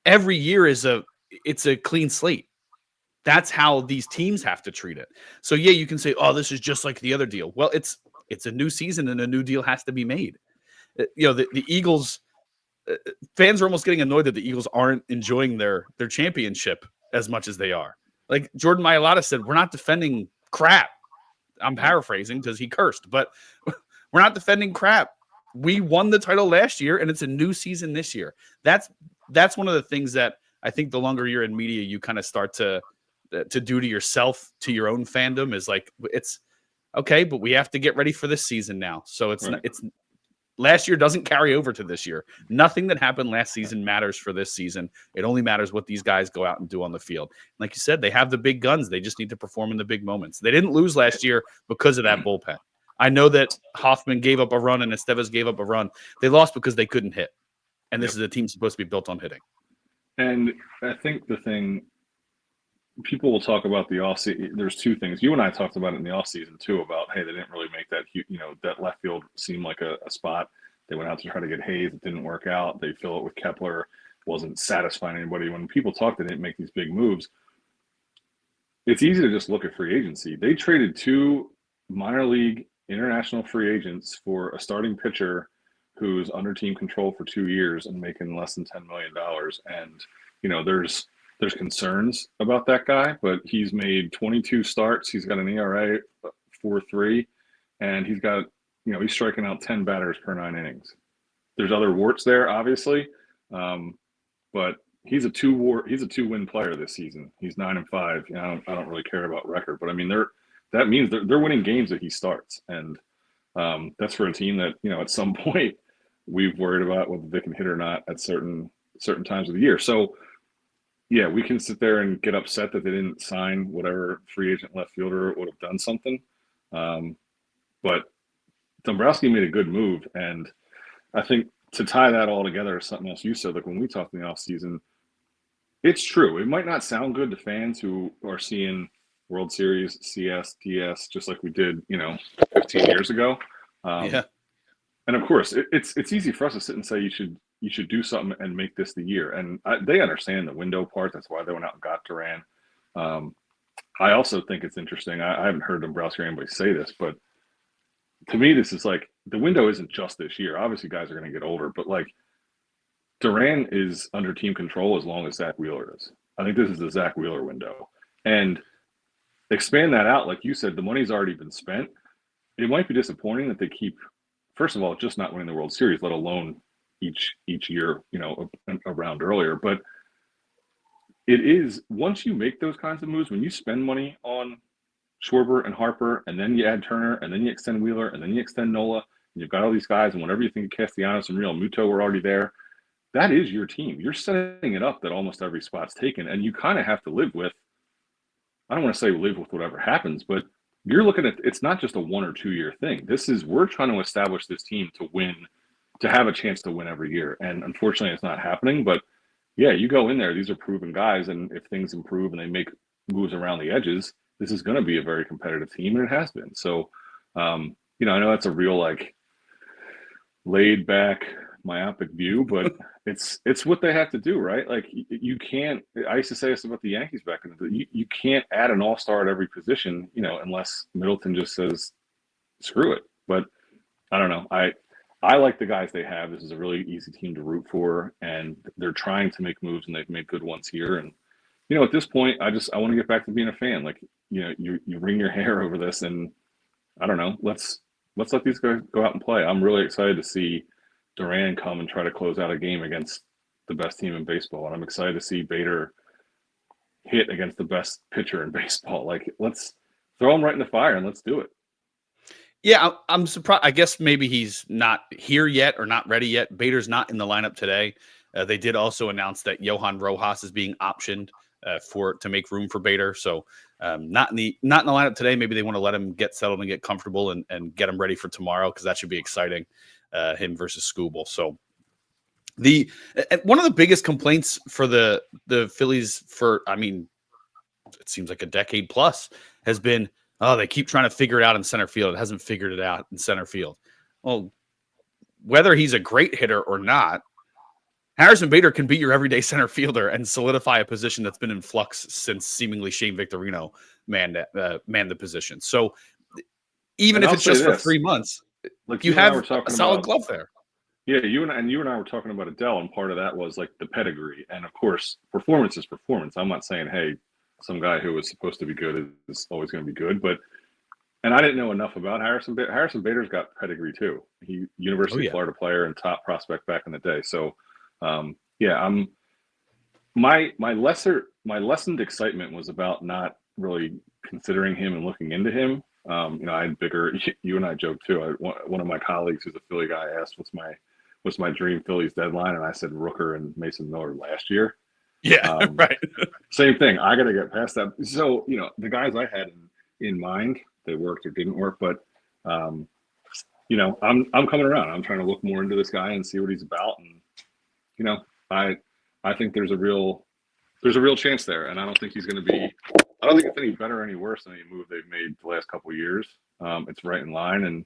every year it's a clean slate. That's how these teams have to treat it. So yeah, you can say, oh, this is just like the other deal. Well, it's a new season and a new deal has to be made. The Eagles fans are almost getting annoyed that the Eagles aren't enjoying their championship as much as they are. Like Jordan Mailata said, we're not defending crap. I'm paraphrasing because he cursed, but we're not defending crap. We won the title last year, and it's a new season this year. That's one of the things that I think the longer you're in media, you kind of start to to do to yourself, to your own fandom, is like, it's okay, but we have to get ready for this season now. So it's Right. it's last year doesn't carry over to this year. Nothing that happened last season matters for this season. It only matters what these guys go out and do on the field. Like you said, they have the big guns. They just need to perform in the big moments. They didn't lose last year because of that bullpen. I know that Hoffman gave up a run and Estevez gave up a run. They lost because they couldn't hit. And this is a team supposed to be built on hitting. And I think the thing people will talk about the offseason, there's two things. You and I talked about it in the offseason too, about, hey, they didn't really make that, that left field seem like a spot. They went out to try to get Hayes. It didn't work out. They fill it with Kepler. Wasn't satisfying anybody. When people talk, they didn't make these big moves. It's easy to just look at free agency. They traded 2 minor league international free agents for a starting pitcher who's under team control for 2 years and making less than $10 million. And, there's concerns about that guy, but he's made 22 starts. He's got an ERA 4.3, and he's got, he's striking out 10 batters per 9 innings. There's other warts there, obviously, but he's a 2-win player this season. He's 9-5. I don't really care about record, but I mean, that means they're winning games that he starts, and that's for a team that at some point we've worried about whether they can hit or not at certain times of the year. So. Yeah, we can sit there and get upset that they didn't sign whatever free agent left fielder would have done something. But Dombrowski made a good move. And I think to tie that all together is something else you said, like when we talked in the offseason, it's true. It might not sound good to fans who are seeing World Series, CS, DS, just like we did, 15 years ago. Yeah. And of course, it's easy for us to sit and say you should do something and make this the year. And they understand the window part. That's why they went out and got Duran. I also think it's interesting. I haven't heard Dombrowski or anybody say this, but to me, this is like the window isn't just this year. Obviously, guys are going to get older, but like Duran is under team control as long as Zach Wheeler is. I think this is the Zach Wheeler window. And expand that out, like you said, the money's already been spent. It might be disappointing that they keep, first of all, just not winning the World Series, let alone each year, a round earlier. But it is, once you make those kinds of moves, when you spend money on Schwarber and Harper, and then you add Turner, and then you extend Wheeler, and then you extend Nola, and you've got all these guys, and whenever you think Castellanos and Real Muto were already there, that is your team. You're setting it up that almost every spot's taken, and you kind of have to live with, I don't want to say live with whatever happens, but you're looking at, it's not just a 1 or 2 year thing. We're trying to establish this team to win, to have a chance to win every year. And unfortunately, it's not happening. But yeah, you go in there, these are proven guys. And if things improve and they make moves around the edges, this is going to be a very competitive team. And it has been. So, I know that's a real, like, laid back, myopic view, but it's what they have to do, right? Like, you can't, I used to say this about the Yankees back in the day, you can't add an all-star at every position, unless Middleton just says, screw it. But I don't know. I like the guys they have. This is a really easy team to root for, and they're trying to make moves, and they've made good ones here. And, at this point, I want to get back to being a fan. Like, you wring your hair over this, and I don't know, let's let these guys go out and play. I'm really excited to see Duran come and try to close out a game against the best team in baseball. And I'm excited to see Bader hit against the best pitcher in baseball. Like, let's throw him right in the fire and let's do it. Yeah, I'm surprised. I guess maybe he's not here yet or not ready yet. Bader's not in the lineup today. They did also announce that Johan Rojas is being optioned to make room for Bader. So not in the lineup today. Maybe they want to let him get settled and get comfortable and get him ready for tomorrow, because that should be exciting. Him versus Skubal. So one of the biggest complaints for the Phillies it seems like a decade plus has been, they keep trying to figure it out in center field. It hasn't figured it out in center field. Well, whether he's a great hitter or not, Harrison Bader can be your everyday center fielder and solidify a position that's been in flux since seemingly Shane Victorino manned the position. So even if it's just for 3 months, like you have a solid glove there. Yeah, you and I were talking about Adele, and part of that was like the pedigree. And of course, performance is performance. I'm not saying, hey, some guy who was supposed to be good is always going to be good, and I didn't know enough about Harrison Bader. Harrison Bader's got pedigree too. He University of Florida player and top prospect back in the day. So, my lesser my lessened excitement was about not really considering him and looking into him. I had bigger. You and I joke too. One of my colleagues, who's a Philly guy, asked, "What's my dream Phillies deadline?" And I said Rooker and Mason Miller last year. Yeah, right. Same thing. I got to get past that. So the guys I had in mind, they worked or didn't work, but I'm coming around. I'm trying to look more into this guy and see what he's about, and I think there's a real chance there, and I don't think he's going to be. I don't think it's any better or any worse than any move they've made the last couple of years. It's right in line, and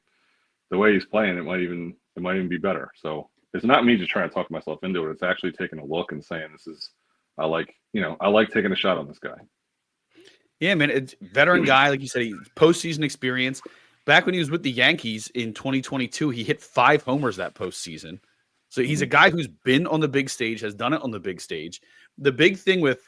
the way he's playing, it might even be better. So it's not me just trying to talk myself into it. It's actually taking a look and saying I like taking a shot on this guy. Yeah, man, it's veteran guy, like you said, postseason experience. Back when he was with the Yankees in 2022, he hit 5 homers that postseason. So he's a guy who's been on the big stage, has done it on the big stage. The big thing with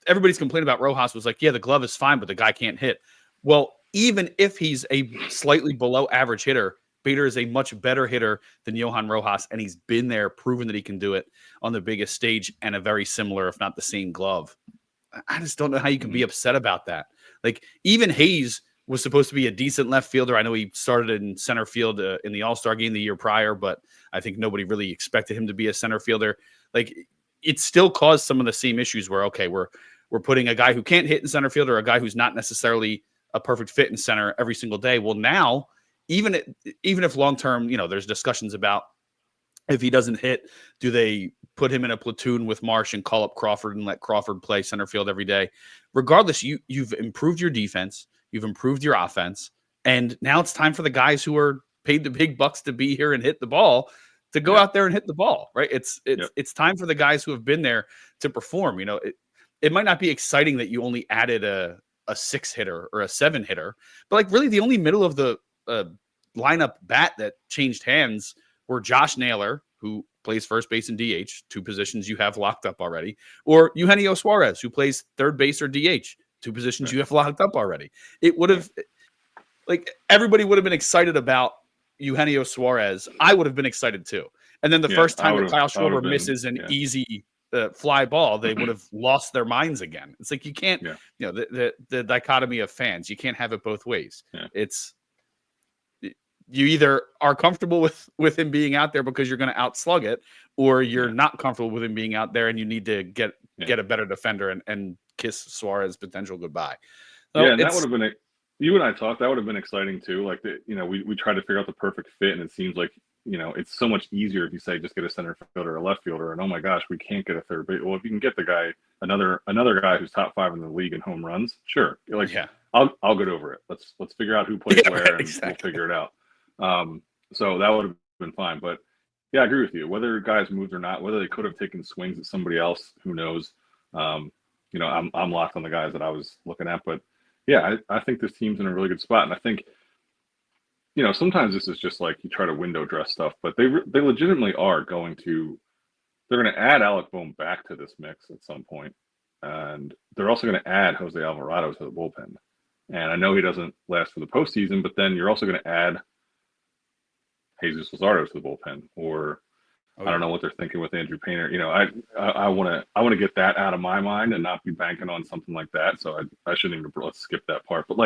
everybody's complaining about Rojas was like, yeah, the glove is fine, but the guy can't hit. Well, even if he's a slightly below average hitter, Bader is a much better hitter than Johan Rojas, and he's been there, proven that he can do it on the biggest stage and a very similar, if not the same glove. I just don't know how you can be upset about that. Like, even Hayes was supposed to be a decent left fielder. I know he started in center field in the All-Star game the year prior, but I think nobody really expected him to be a center fielder. Like, it still caused some of the same issues where, okay, we're putting a guy who can't hit in center field or a guy who's not necessarily a perfect fit in center every single day. Well, now, even if long-term, there's discussions about if he doesn't hit, do they put him in a platoon with Marsh and call up Crawford and let Crawford play center field every day? Regardless, you've improved your defense. You've improved your offense. And now it's time for the guys who are paid the big bucks to be here and hit the ball to go out there and hit the ball, right? It's time for the guys who have been there to perform. It might not be exciting that you only added a 6 hitter or a 7 hitter, but like really the only middle of the lineup bat that changed hands were Josh Naylor, who plays first base and DH, 2 positions you have locked up already, or Eugenio Suarez, who plays third base or DH, 2 positions you have locked up already. It would have, like, everybody would have been excited about Eugenio Suarez. I would have been excited too. And then the first time that Kyle Schwarber misses an easy fly ball, they would have lost their minds again. It's like you can't, the dichotomy of fans, you can't have it both ways. It's, you either are comfortable with him being out there because you're going to outslug it, or you're not comfortable with him being out there and you need to get a better defender and kiss Suarez potential goodbye. So and that would have been you and I talked. That would have been exciting too. Like we tried to figure out the perfect fit, and it seems like it's so much easier if you say just get a center fielder or a left fielder, and oh my gosh, we can't get a third base. Well, if you can get the guy another guy who's top 5 in the league in home runs, sure. I'll get over it. Let's figure out who plays where, and we'll figure it out. So that would have been fine. But yeah, I agree with you. Whether guys moved or not, whether they could have taken swings at somebody else, who knows? I'm locked on the guys that I was looking at. But yeah, I think this team's in a really good spot. And I think, sometimes this is just like you try to window dress stuff, but they legitimately are they're going to add Alec Bohm back to this mix at some point. And they're also going to add Jose Alvarado to the bullpen. And I know he doesn't last for the postseason, but then you're also going to add Jesus Luzardo to the bullpen, or I don't know what they're thinking with Andrew Painter. I want to get that out of my mind and not be banking on something like that. So I shouldn't even, let's skip that part. But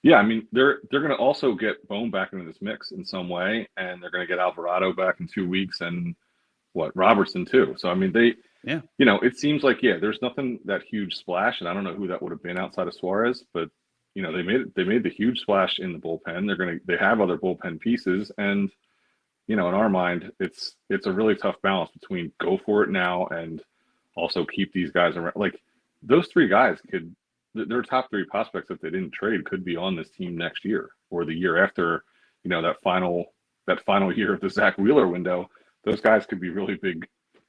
they're going to also get Bohm back into this mix in some way, and they're going to get Alvarado back in 2 weeks, and Robertson too. So it seems like there's nothing that huge splash, and I don't know who that would have been outside of Suarez, but they made the huge splash in the bullpen. They have other bullpen pieces, and in our mind, it's a really tough balance between go for it now and also keep these guys around. Like, those 3 guys their top 3 prospects, if they didn't trade, could be on this team next year or the year after. That final year of the Zach Wheeler window. Those guys could be really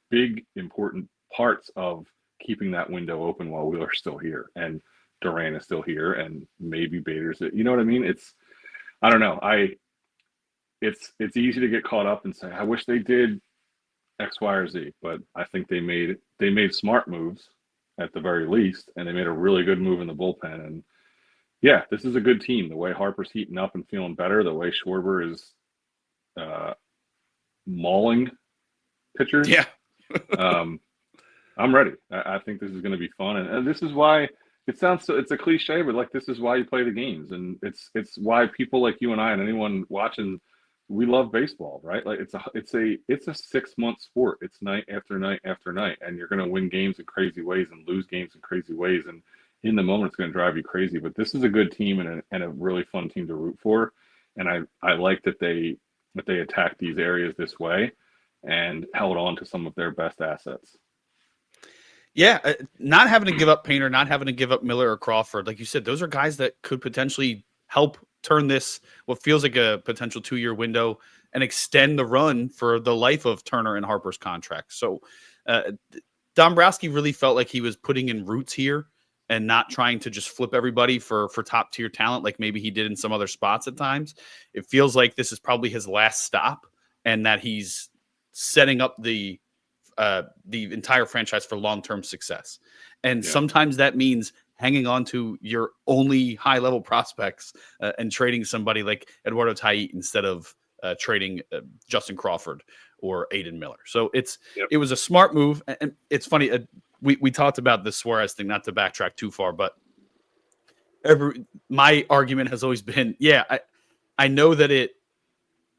big important parts of keeping that window open while Wheeler's still here and Duran is still here, and maybe Bader's. You know what I mean? I don't know. It's easy to get caught up and say, I wish they did X, Y, or Z, but I think they made smart moves at the very least, and they made a really good move in the bullpen. And this is a good team. The way Harper's heating up and feeling better, the way Schwarber is mauling pitchers. I'm ready. I think this is going to be fun, and this is why it sounds so. It's a cliche, but like this is why you play the games, and it's why people like you and I and anyone watching, we love baseball, right? Like it's a 6 month sport. It's night after night after night, and you're going to win games in crazy ways and lose games in crazy ways, and in the moment it's going to drive you crazy. But this is a good team and a really fun team to root for, and I like that they attacked these areas this way and held on to some of their best assets. Yeah, not having to give up Painter, not having to give up Miller or Crawford, like you said, those are guys that could potentially help turn this what feels like a potential 2-year window and extend the run for the life of Turner and Harper's contract. So Dombrowski really felt like he was putting in roots here and not trying to just flip everybody for top tier talent like maybe he did in some other spots at times. It feels like this is probably his last stop and that he's setting up the entire franchise for long-term success. And sometimes that means hanging on to your only high-level prospects and trading somebody like Eduardo Taiit instead of trading Justin Crawford or Aiden Miller. So it was a smart move. And it's funny, we talked about the Suarez thing, not to backtrack too far, but my argument has always been, I know that it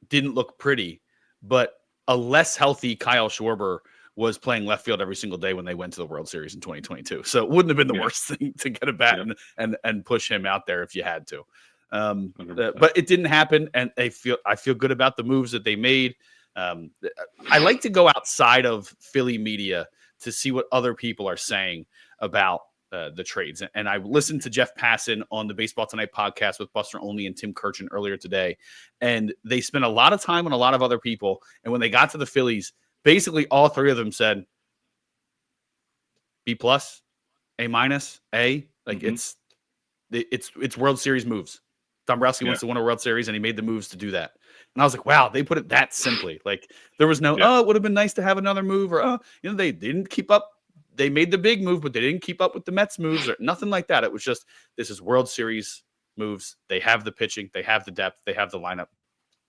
didn't look pretty, but a less healthy Kyle Schwarber was playing left field every single day when they went to the World Series in 2022. So it wouldn't have been the worst thing to get a bat and push him out there if you had to. But it didn't happen, and I feel good about the moves that they made. I like to go outside of Philly media to see what other people are saying about the trades. And I listened to Jeff Passan on the Baseball Tonight podcast with Buster Olney and Tim Kirchin earlier today, and they spent a lot of time on a lot of other people. And when they got to the Phillies, basically all three of them said B+, A-, A. Like it's World Series moves. Dombrowski wants to win a World Series, and he made the moves to do that. And I was like, wow, they put it that simply. Like there was no, it would have been nice to have another move, or they didn't keep up. They made the big move, but they didn't keep up with the Mets moves or nothing like that. It was just, this is World Series moves. They have the pitching, they have the depth, they have the lineup.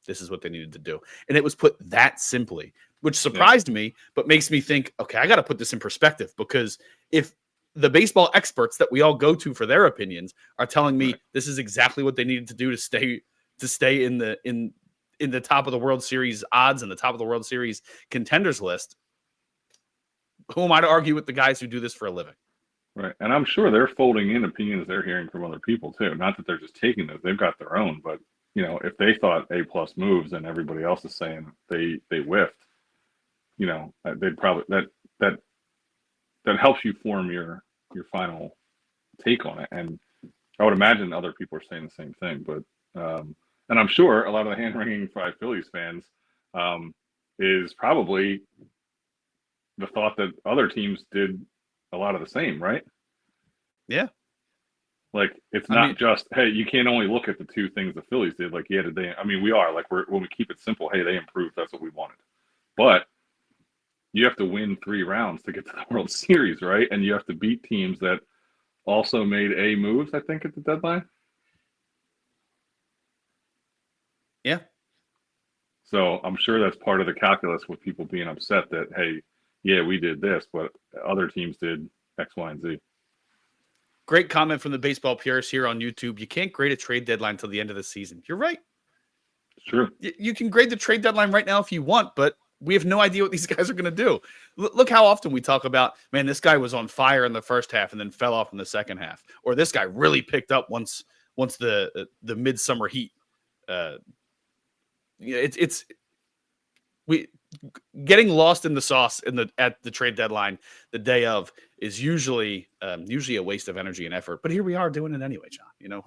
This is what they needed to do. And it was put that simply, which surprised me, but makes me think, okay, I got to put this in perspective, because if the baseball experts that we all go to for their opinions are telling me this is exactly what they needed to do to stay in the top of the World Series odds and the top of the World Series contenders list, who am I to argue with the guys who do this for a living? Right. And I'm sure they're folding in opinions they're hearing from other people too. Not that they're just taking those, they've got their own, but if they thought A+ moves and everybody else is saying they whiffed, they'd probably that helps you form your final take on it. And I would imagine other people are saying the same thing, but and I'm sure a lot of the hand-wringing by Phillies fans is probably the thought that other teams did a lot of the same, right? Yeah. Like, it's not just, hey, you can't only look at the two things the Phillies did. Like, we are. Like, when we keep it simple, hey, they improved. That's what we wanted. But you have to win 3 rounds to get to the World Series, right? And you have to beat teams that also made A moves, I think, at the deadline. Yeah. So I'm sure that's part of the calculus with people being upset that, hey, yeah, we did this, but other teams did X, Y, and Z. Great comment from the Baseball Purists here on YouTube. You can't grade a trade deadline until the end of the season. You're right. It's true. You can grade the trade deadline right now if you want, but we have no idea what these guys are going to do. Look how often we talk about, man, this guy was on fire in the first half and then fell off in the second half. Or this guy really picked up once the midsummer heat. We getting lost in the sauce at the trade deadline the day of is usually a waste of energy and effort. But here we are doing it anyway, John.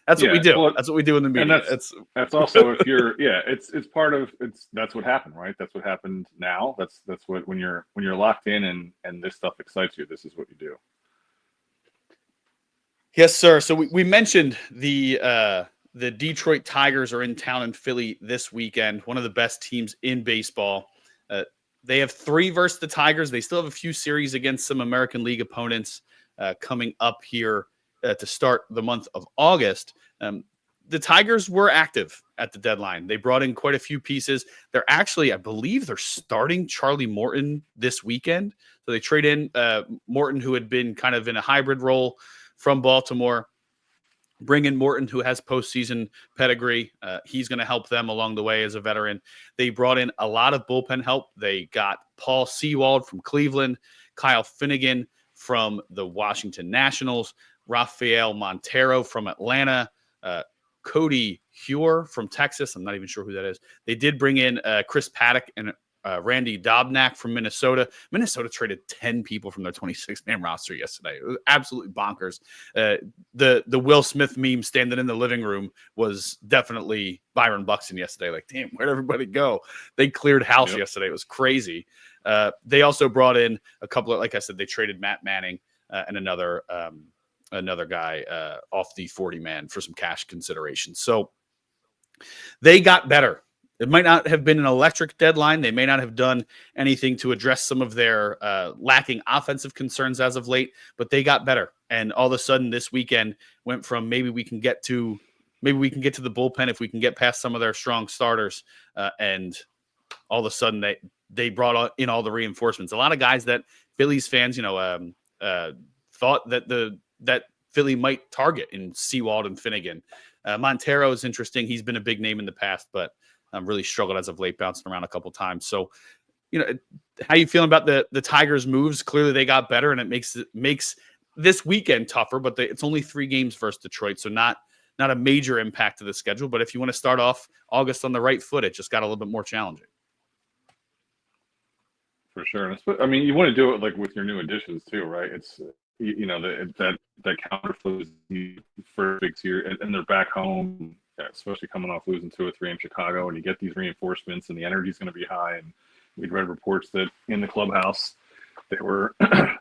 That's what we do. Well, that's what we do in the media. And that's also if you're it's part of that's what happened, right? That's what happened now. That's what when you're locked in and this stuff excites you, this is what you do. Yes, sir. So we mentioned the Detroit Tigers are in town in Philly this weekend, one of the best teams in baseball. They have 3 versus the Tigers. They still have a few series against some American League opponents coming up here to start the month of August. the Tigers were active at the deadline. They brought in quite a few pieces. They're actually, I believe, they're starting Charlie Morton this weekend. So they trade in Morton, who had been kind of in a hybrid role from Baltimore. Bring in Morton, who has postseason pedigree. He's going to help them along the way as a veteran. They brought in a lot of bullpen help. They got Paul Sewald from Cleveland, Kyle Finnegan from the Washington Nationals, Rafael Montero from Atlanta, Cody Huer from Texas. I'm not even sure who that is. They did bring in Chris Paddock and Randy Dobnak from Minnesota. Minnesota traded 10 people from their 26-man roster yesterday. It was absolutely bonkers. The Will Smith meme standing in the living room was definitely Byron Buxton yesterday. Like, damn, where'd everybody go? They cleared house yesterday. It was crazy. They also brought in a couple of, like I said, they traded Matt Manning and another guy off the 40-man for some cash consideration. So they got better. It might not have been an electric deadline. They may not have done anything to address some of their lacking offensive concerns as of late, but they got better. And all of a sudden this weekend went from maybe we can get to the bullpen if we can get past some of their strong starters. And all of a sudden they brought in all the reinforcements. A lot of guys that Phillies fans, thought that Philly might target in Sewald and Finnegan. Montero is interesting. He's been a big name in the past, but really struggled as of late, bouncing around a couple times. So, how you feeling about the Tigers' moves? Clearly, they got better, and it makes this weekend tougher. But it's only 3 games versus Detroit, so not a major impact to the schedule. But if you want to start off August on the right foot, it just got a little bit more challenging. For sure. I mean, you want to do it like with your new additions too, right? It's that counter flow for big series, and they're back home. Especially coming off losing 2 or 3 in Chicago, and you get these reinforcements, and the energy is going to be high. And we'd read reports that in the clubhouse they were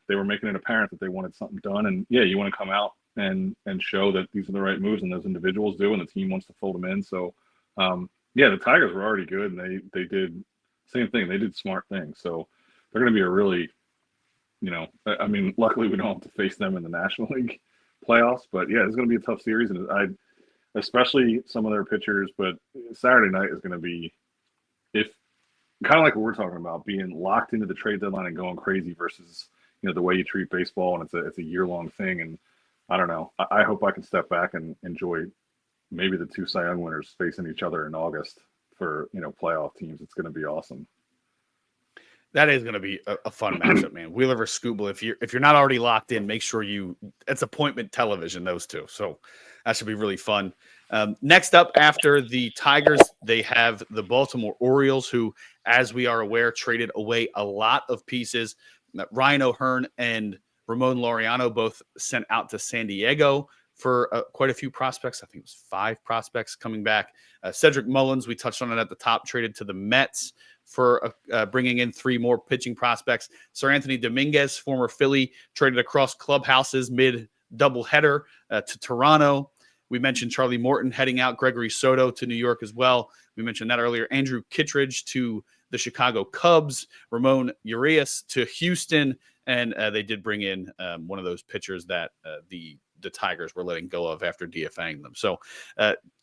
making it apparent that they wanted something done. And yeah, you want to come out and show that these are the right moves, and those individuals do, and the team wants to fold them in. So the Tigers were already good, and they did same thing. They did smart things. So they're going to be a really, I mean, luckily we don't have to face them in the National League playoffs, but yeah, it's going to be a tough series, and especially some of their pitchers, but Saturday night is going to be, if kind of like what we're talking about, being locked into the trade deadline and going crazy versus, the way you treat baseball, and it's a year-long thing. And I don't know. I hope I can step back and enjoy maybe the 2 Cy Young winners facing each other in August for, playoff teams. It's going to be awesome. That is going to be a fun matchup, man. Wheeler versus Skubal. If you're not already locked in, make sure it's appointment television, those two. So that should be really fun. Next up, after the Tigers, they have the Baltimore Orioles, who, as we are aware, traded away a lot of pieces. Ryan O'Hearn and Ramon Laureano both sent out to San Diego for quite a few prospects. I think it was 5 prospects coming back. Cedric Mullins, we touched on it at the top, traded to the Mets for bringing in 3 more pitching prospects. Sir Anthony Dominguez, former Philly, traded across clubhouses mid-doubleheader to Toronto. We mentioned Charlie Morton heading out, Gregory Soto to New York as well. We mentioned that earlier. Andrew Kittredge to the Chicago Cubs, Ramon Urias to Houston, and they did bring in one of those pitchers that the Tigers were letting go of after DFAing them. So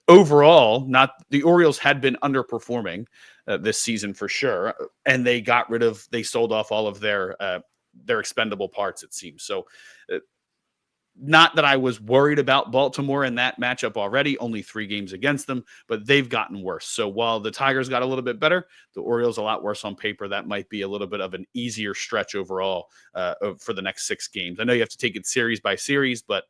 overall, the Orioles had been underperforming this season for sure, and they sold off all of their expendable parts, it seems. So not that I was worried about Baltimore in that matchup already, only 3 games against them, but they've gotten worse. So while the Tigers got a little bit better, the Orioles a lot worse on paper. That might be a little bit of an easier stretch overall for the next 6 games. I know you have to take it series by series, but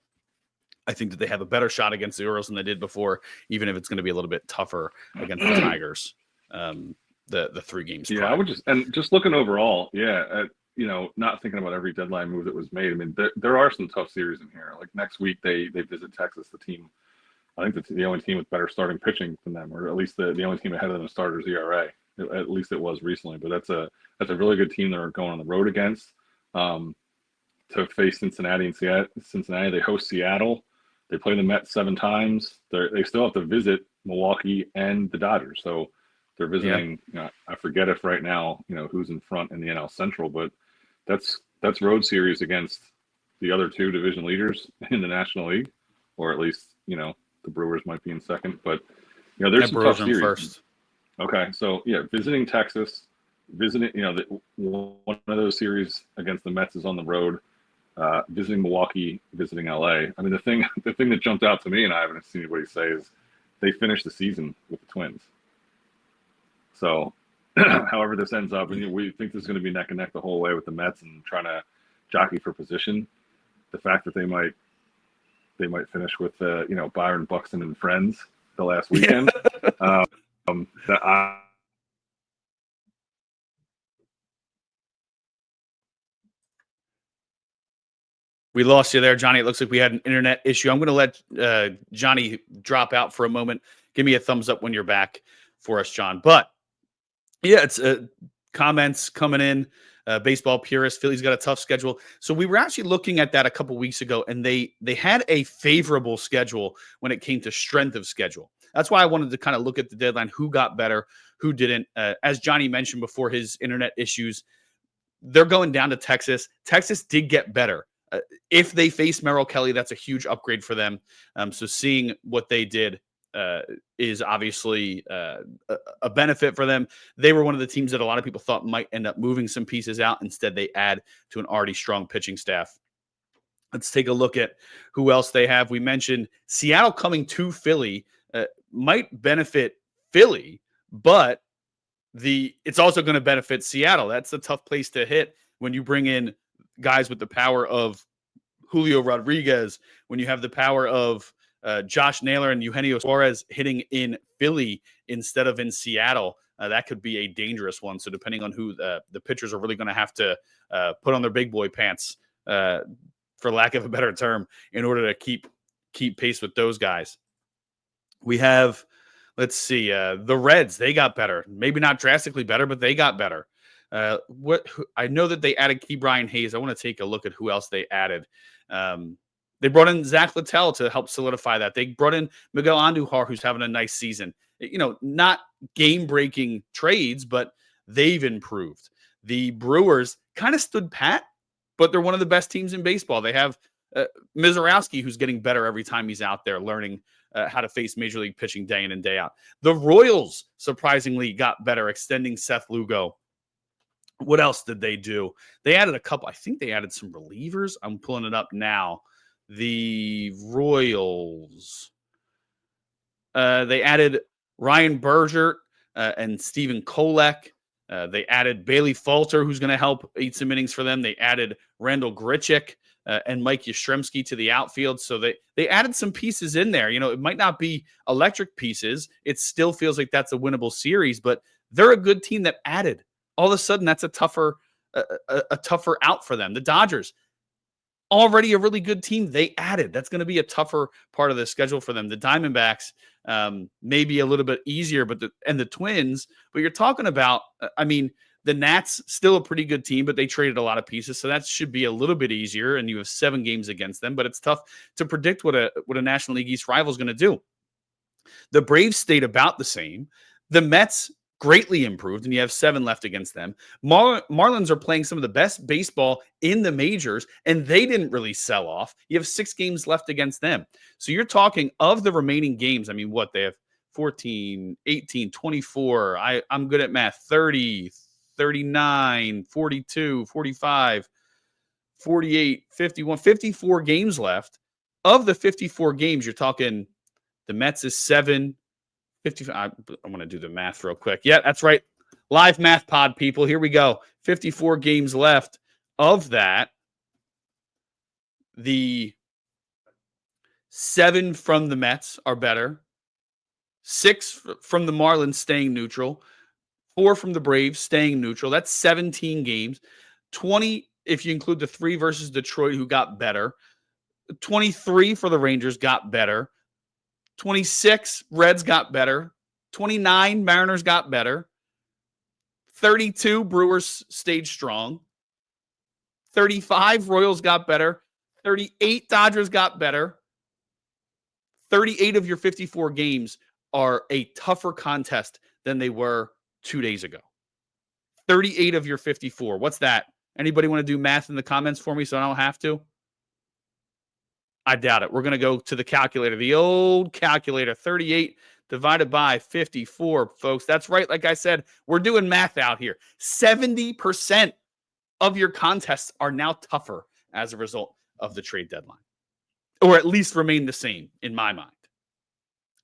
I think that they have a better shot against the Orioles than they did before, even if it's going to be a little bit tougher against the Tigers. The 3 games. Yeah, prior. I would just looking overall. Yeah, not thinking about every deadline move that was made. I mean, there are some tough series in here. Like next week, they visit Texas. The team, I think that's the only team with better starting pitching than them, or at least the only team ahead of them starters ERA. At least it was recently. But that's a really good team they're going on the road against. To face Cincinnati and Cincinnati, they host Seattle. They play the Mets 7 times. They still have to visit Milwaukee and the Dodgers. So they're visiting. Yeah. I forget if right now who's in front in the NL Central, but that's road series against the other 2 division leaders in the National League, or at least the Brewers might be in second, but there's some Brewers tough are in series. first. Okay, so yeah, visiting Texas, visiting one of those series against the Mets is on the road. Visiting Milwaukee, visiting LA. I mean, the thing that jumped out to me, and I haven't seen anybody say, is they finished the season with the Twins. So, however this ends up, and we think this is going to be neck and neck the whole way with the Mets and trying to jockey for position. The fact that they might finish with Byron Buxton and friends the last weekend. That We lost you there, Johnny. It looks like we had an internet issue. I'm going to let Johnny drop out for a moment. Give me a thumbs up when you're back for us, John. But yeah, it's comments coming in. Baseball purist, Phillies got a tough schedule. So we were actually looking at that a couple weeks ago, and they had a favorable schedule when it came to strength of schedule. That's why I wanted to kind of look at the deadline, who got better, who didn't. As Johnny mentioned before his internet issues, they're going down to Texas. Texas did get better. If they face Merrill Kelly, that's a huge upgrade for them. So seeing what they did is obviously a benefit for them. They were one of the teams that a lot of people thought might end up moving some pieces out. Instead, they add to an already strong pitching staff. Let's take a look at who else they have. We mentioned Seattle coming to Philly might benefit Philly, but it's also going to benefit Seattle. That's a tough place to hit when you bring in guys with the power of Julio Rodriguez, when you have the power of Josh Naylor and Eugenio Suarez hitting in Philly instead of in Seattle. That could be a dangerous one. So depending on who the pitchers are really going to have to put on their big boy pants, for lack of a better term, in order to keep pace with those guys. We have, let's see, the Reds. They got better. Maybe not drastically better, but they got better. I know that they added Key Brian Hayes. I want to take a look at who else they added. They brought in Zach Littell to help solidify that. They brought in Miguel Andujar, who's having a nice season. Not game-breaking trades, but they've improved. The Brewers kind of stood pat, but they're one of the best teams in baseball. They have Mizorowski, who's getting better every time he's out there learning how to face Major League pitching day in and day out. The Royals, surprisingly, got better, extending Seth Lugo. What else did they do? They added a couple. I think they added some relievers. I'm pulling it up now. The Royals. They added Ryan Bergert and Stephen Kolek. They added Bailey Falter, who's going to help eat some innings for them. They added Randall Grichuk and Mike Yastrzemski to the outfield. So they added some pieces in there. It might not be electric pieces. It still feels like that's a winnable series, but they're a good team that added. All of a sudden, that's a tougher out for them. The Dodgers, already a really good team, they added. That's going to be a tougher part of the schedule for them. The Diamondbacks, maybe a little bit easier, but the Twins. But you're talking about, the Nats, still a pretty good team, but they traded a lot of pieces, so that should be a little bit easier. And you have 7 games against them, but it's tough to predict what a National League East rival is going to do. The Braves stayed about the same. The Mets greatly improved, and you have 7 left against them. Marlins are playing some of the best baseball in the majors, and they didn't really sell off. You have 6 games left against them. So you're talking of the remaining games. What they have 14, 18, 24. I'm good at math. 30, 39, 42, 45, 48, 51, 54 games left. Of the 54 games, you're talking the Mets is 7, 55. I want to do the math real quick. Yeah, that's right. Live math pod, people. Here we go. 54 games left. Of that, the 7 from the Mets are better. 6 from the Marlins staying neutral. 4 from the Braves staying neutral. That's 17 games. 20 if you include the 3 versus Detroit, who got better. 23 for the Rangers got better. 26, Reds got better. 29, Mariners got better. 32, Brewers stayed strong. 35, Royals got better. 38, Dodgers got better. 38 of your 54 games are a tougher contest than they were 2 days ago. 38 of your 54. What's that? Anybody want to do math in the comments for me so I don't have to? I doubt it. We're going to go to the calculator, the old calculator, 38 divided by 54, folks. That's right. Like I said, we're doing math out here. 70% of your contests are now tougher as a result of the trade deadline, or at least remain the same in my mind.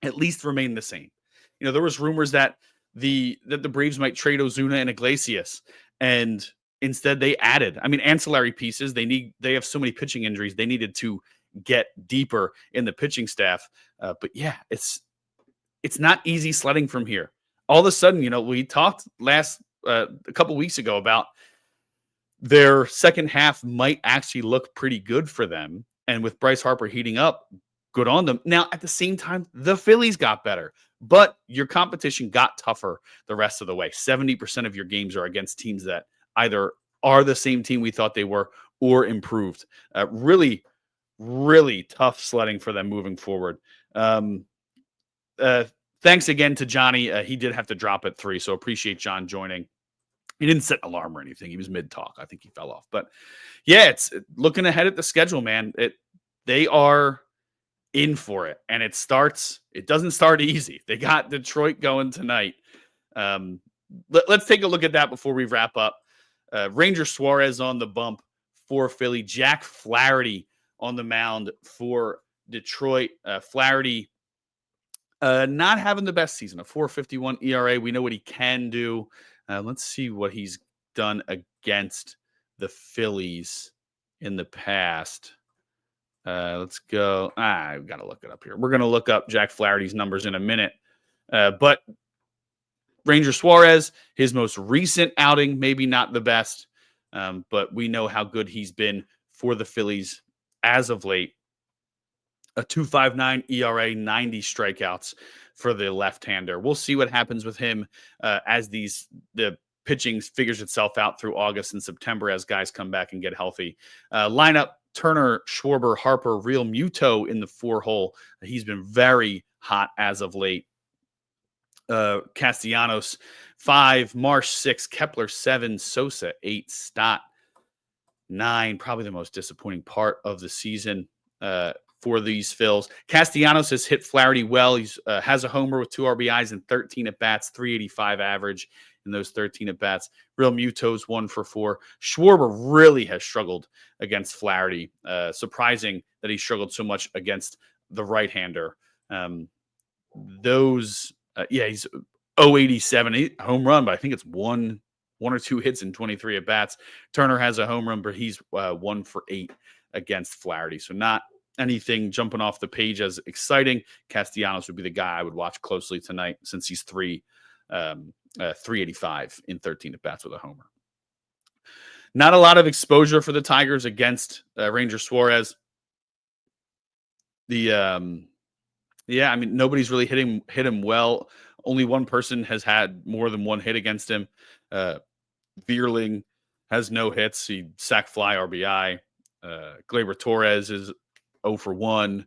At least remain the same. You know, there was rumors that the Braves might trade Ozuna and Iglesias, and instead they added, I mean, ancillary pieces. They have so many pitching injuries. They needed to get deeper in the pitching staff. But yeah, it's not easy sledding from here. All of a sudden, you know, we talked a couple weeks ago about their second half might actually look pretty good for them. And with Bryce Harper heating up, good on them. Now, at the same time, the Phillies got better, but your competition got tougher the rest of the way. 70% of your games are against teams that either are the same team we thought they were or improved. Really, really tough sledding for them moving forward. Thanks again to Johnny. He did have to drop at 3, so appreciate John joining. He didn't set an alarm or anything. He was mid-talk. I think he fell off. But yeah, it's looking ahead at the schedule, man. They are in for it. And it doesn't start easy. They got Detroit going tonight. Let's take a look at that before we wrap up. Ranger Suarez on the bump for Philly. Jack Flaherty on the mound for Detroit. Flaherty not having the best season, a 4.51 ERA. We know what he can do. Let's see what he's done against the Phillies in the past. Let's go. I've got to look it up here. We're going to look up Jack Flaherty's numbers in a minute. But Ranger Suarez, his most recent outing, maybe not the best, but we know how good he's been for the Phillies as of late. A 2.59 ERA, 90 strikeouts for the left-hander. We'll see what happens with him as the pitching figures itself out through August and September as guys come back and get healthy. Lineup: Turner, Schwarber, Harper, Real Muto in the 4-hole. He's been very hot as of late. Castellanos 5, Marsh 6, Kepler 7, Sosa 8, Stott 9. Probably the most disappointing part of the season for these Phils. Castellanos has hit Flaherty well. He's has a homer with 2 RBIs and 13 at bats, 385 average in those 13 at bats. Real Muto's 1 for 4. Schwarber really has struggled against Flaherty. Surprising that he struggled so much against the right-hander. He's 0.87 home run, but I think it's one or 2 hits and 23 at bats. Turner has a home run, but he's 1 for 8 against Flaherty. So not anything jumping off the page as exciting. Castellanos would be the guy I would watch closely tonight since he's 385 in 13 at bats with a homer. Not a lot of exposure for the Tigers against Ranger Suarez. Nobody's really hit him well. Only one person has had more than 1 hit against him. Vierling has no hits. He sack fly RBI. Gleyber Torres is 0 for 1.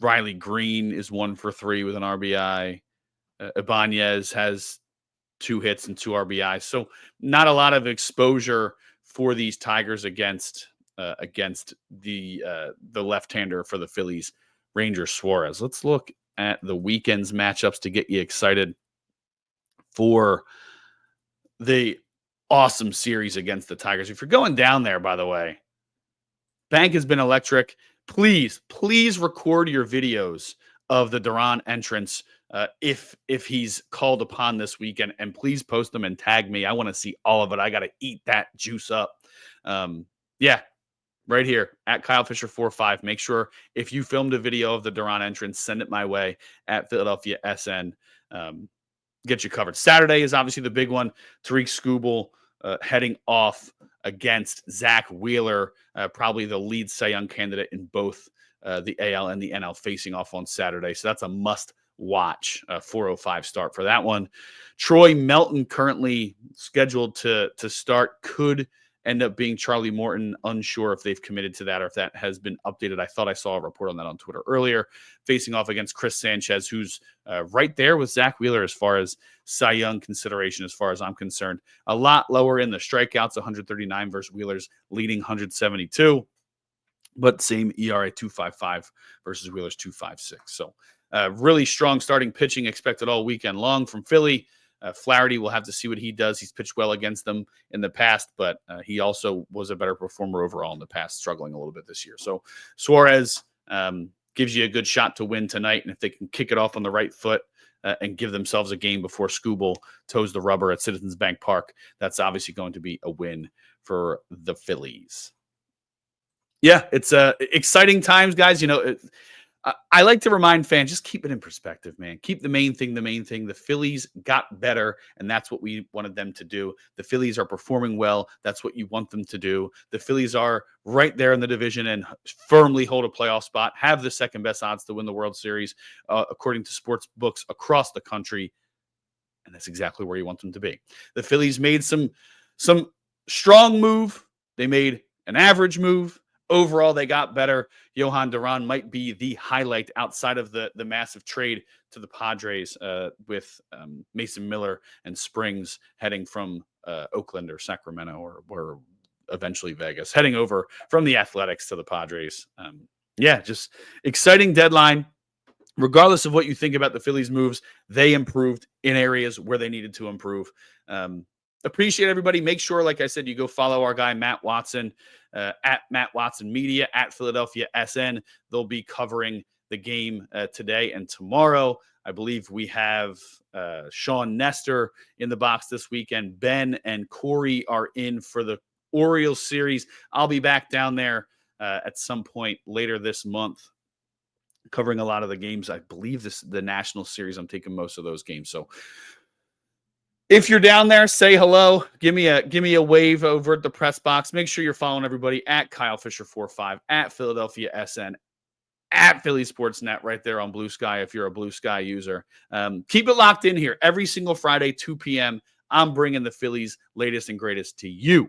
Riley Green is 1 for 3 with an RBI. Ibanez has 2 hits and 2 RBIs. So not a lot of exposure for these Tigers against the left-hander for the Phillies, Ranger Suarez. Let's look at the weekend's matchups to get you excited for the awesome series against the Tigers. If you're going down there, by the way, Bank has been electric. Please record your videos of the Duran entrance if he's called upon this weekend, and please post them and tag me. I want to see all of it. I got to eat that juice up. Right here at Kyle Fisher 45. Make sure if you filmed a video of the Duran entrance, send it my way at Philadelphia SN. Get you covered. Saturday is obviously the big one. Tariq Skubal heading off against Zach Wheeler, probably the lead Cy Young candidate in both the AL and the NL, facing off on Saturday. So that's a must-watch 4:05 start for that one. Troy Melton currently scheduled to start, could end up being Charlie Morton. Unsure if they've committed to that or if that has been updated. I thought I saw a report on that on Twitter earlier. Facing off against Chris Sanchez, who's right there with Zach Wheeler as far as Cy Young consideration, as far as I'm concerned. A lot lower in the strikeouts, 139 versus Wheeler's leading 172. but same ERA 2.55 versus Wheeler's 2.56. So really strong starting pitching expected all weekend long from Philly. Flaherty, will have to see what he does. He's pitched well against them in the past, but he also was a better performer overall in the past, struggling a little bit this year. So Suarez gives you a good shot to win tonight, and if they can kick it off on the right foot and give themselves a game before Skubal toes the rubber at Citizens Bank Park, that's obviously going to be a win for the Phillies. Yeah, it's exciting times, guys. You know, I like to remind fans, just keep it in perspective, man. Keep the main thing the main thing. The Phillies got better, and that's what we wanted them to do. The Phillies are performing well. That's what you want them to do. The Phillies are right there in the division and firmly hold a playoff spot, have the second best odds to win the World Series, according to sports books across the country. And that's exactly where you want them to be. The Phillies made some strong move. They made an average move. Overall, they got better. Bader Duran might be the highlight outside of the massive trade to the Padres with Mason Miller and Springs heading from Oakland or Sacramento or eventually Vegas, heading over from the Athletics to the Padres. Yeah, just exciting deadline. Regardless of what you think about the Phillies' moves, they improved in areas where they needed to improve. Appreciate everybody. Make sure, like I said, you go follow our guy, Matt Watson, at Matt Watson Media, at Philadelphia SN. They'll be covering the game today and tomorrow. I believe we have Sean Nestor in the box this weekend. Ben and Corey are in for the Orioles series. I'll be back down there at some point later this month, covering a lot of the games. I believe the National Series, I'm taking most of those games. So if you're down there, say hello. Give me a wave over at the press box. Make sure you're following everybody at Kyle Fisher 45, at Philadelphia SN, at Philly Sports Net right there on Blue Sky if you're a Blue Sky user. Keep it locked in here every single Friday, 2 p.m. I'm bringing the Phillies' latest and greatest to you,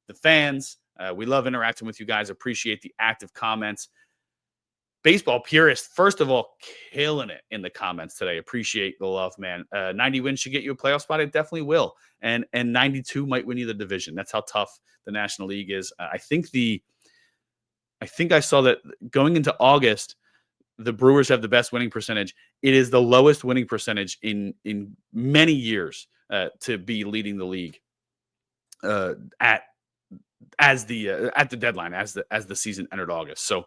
the fans. We love interacting with you guys. Appreciate the active comments. Baseball purist, first of all, killing it in the comments today. Appreciate the love, man. 90 wins should get you a playoff spot. It definitely will. And 92 might win you the division. That's how tough the National League is. I think I saw that going into August, the Brewers have the best winning percentage. It is the lowest winning percentage in many years to be leading the league at the deadline as the season entered August. So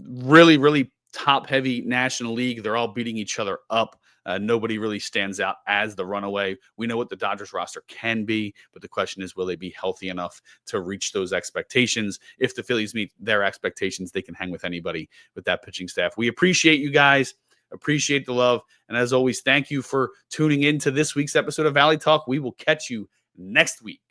really, really top heavy National League. They're all beating each other up. Nobody really stands out as the runaway. We know what the Dodgers roster can be, but the question is, will they be healthy enough to reach those expectations? If the Phillies meet their expectations, they can hang with anybody with that pitching staff. We appreciate you guys. Appreciate the love. And as always, thank you for tuning in to this week's episode of Valley Talk. We will catch you next week.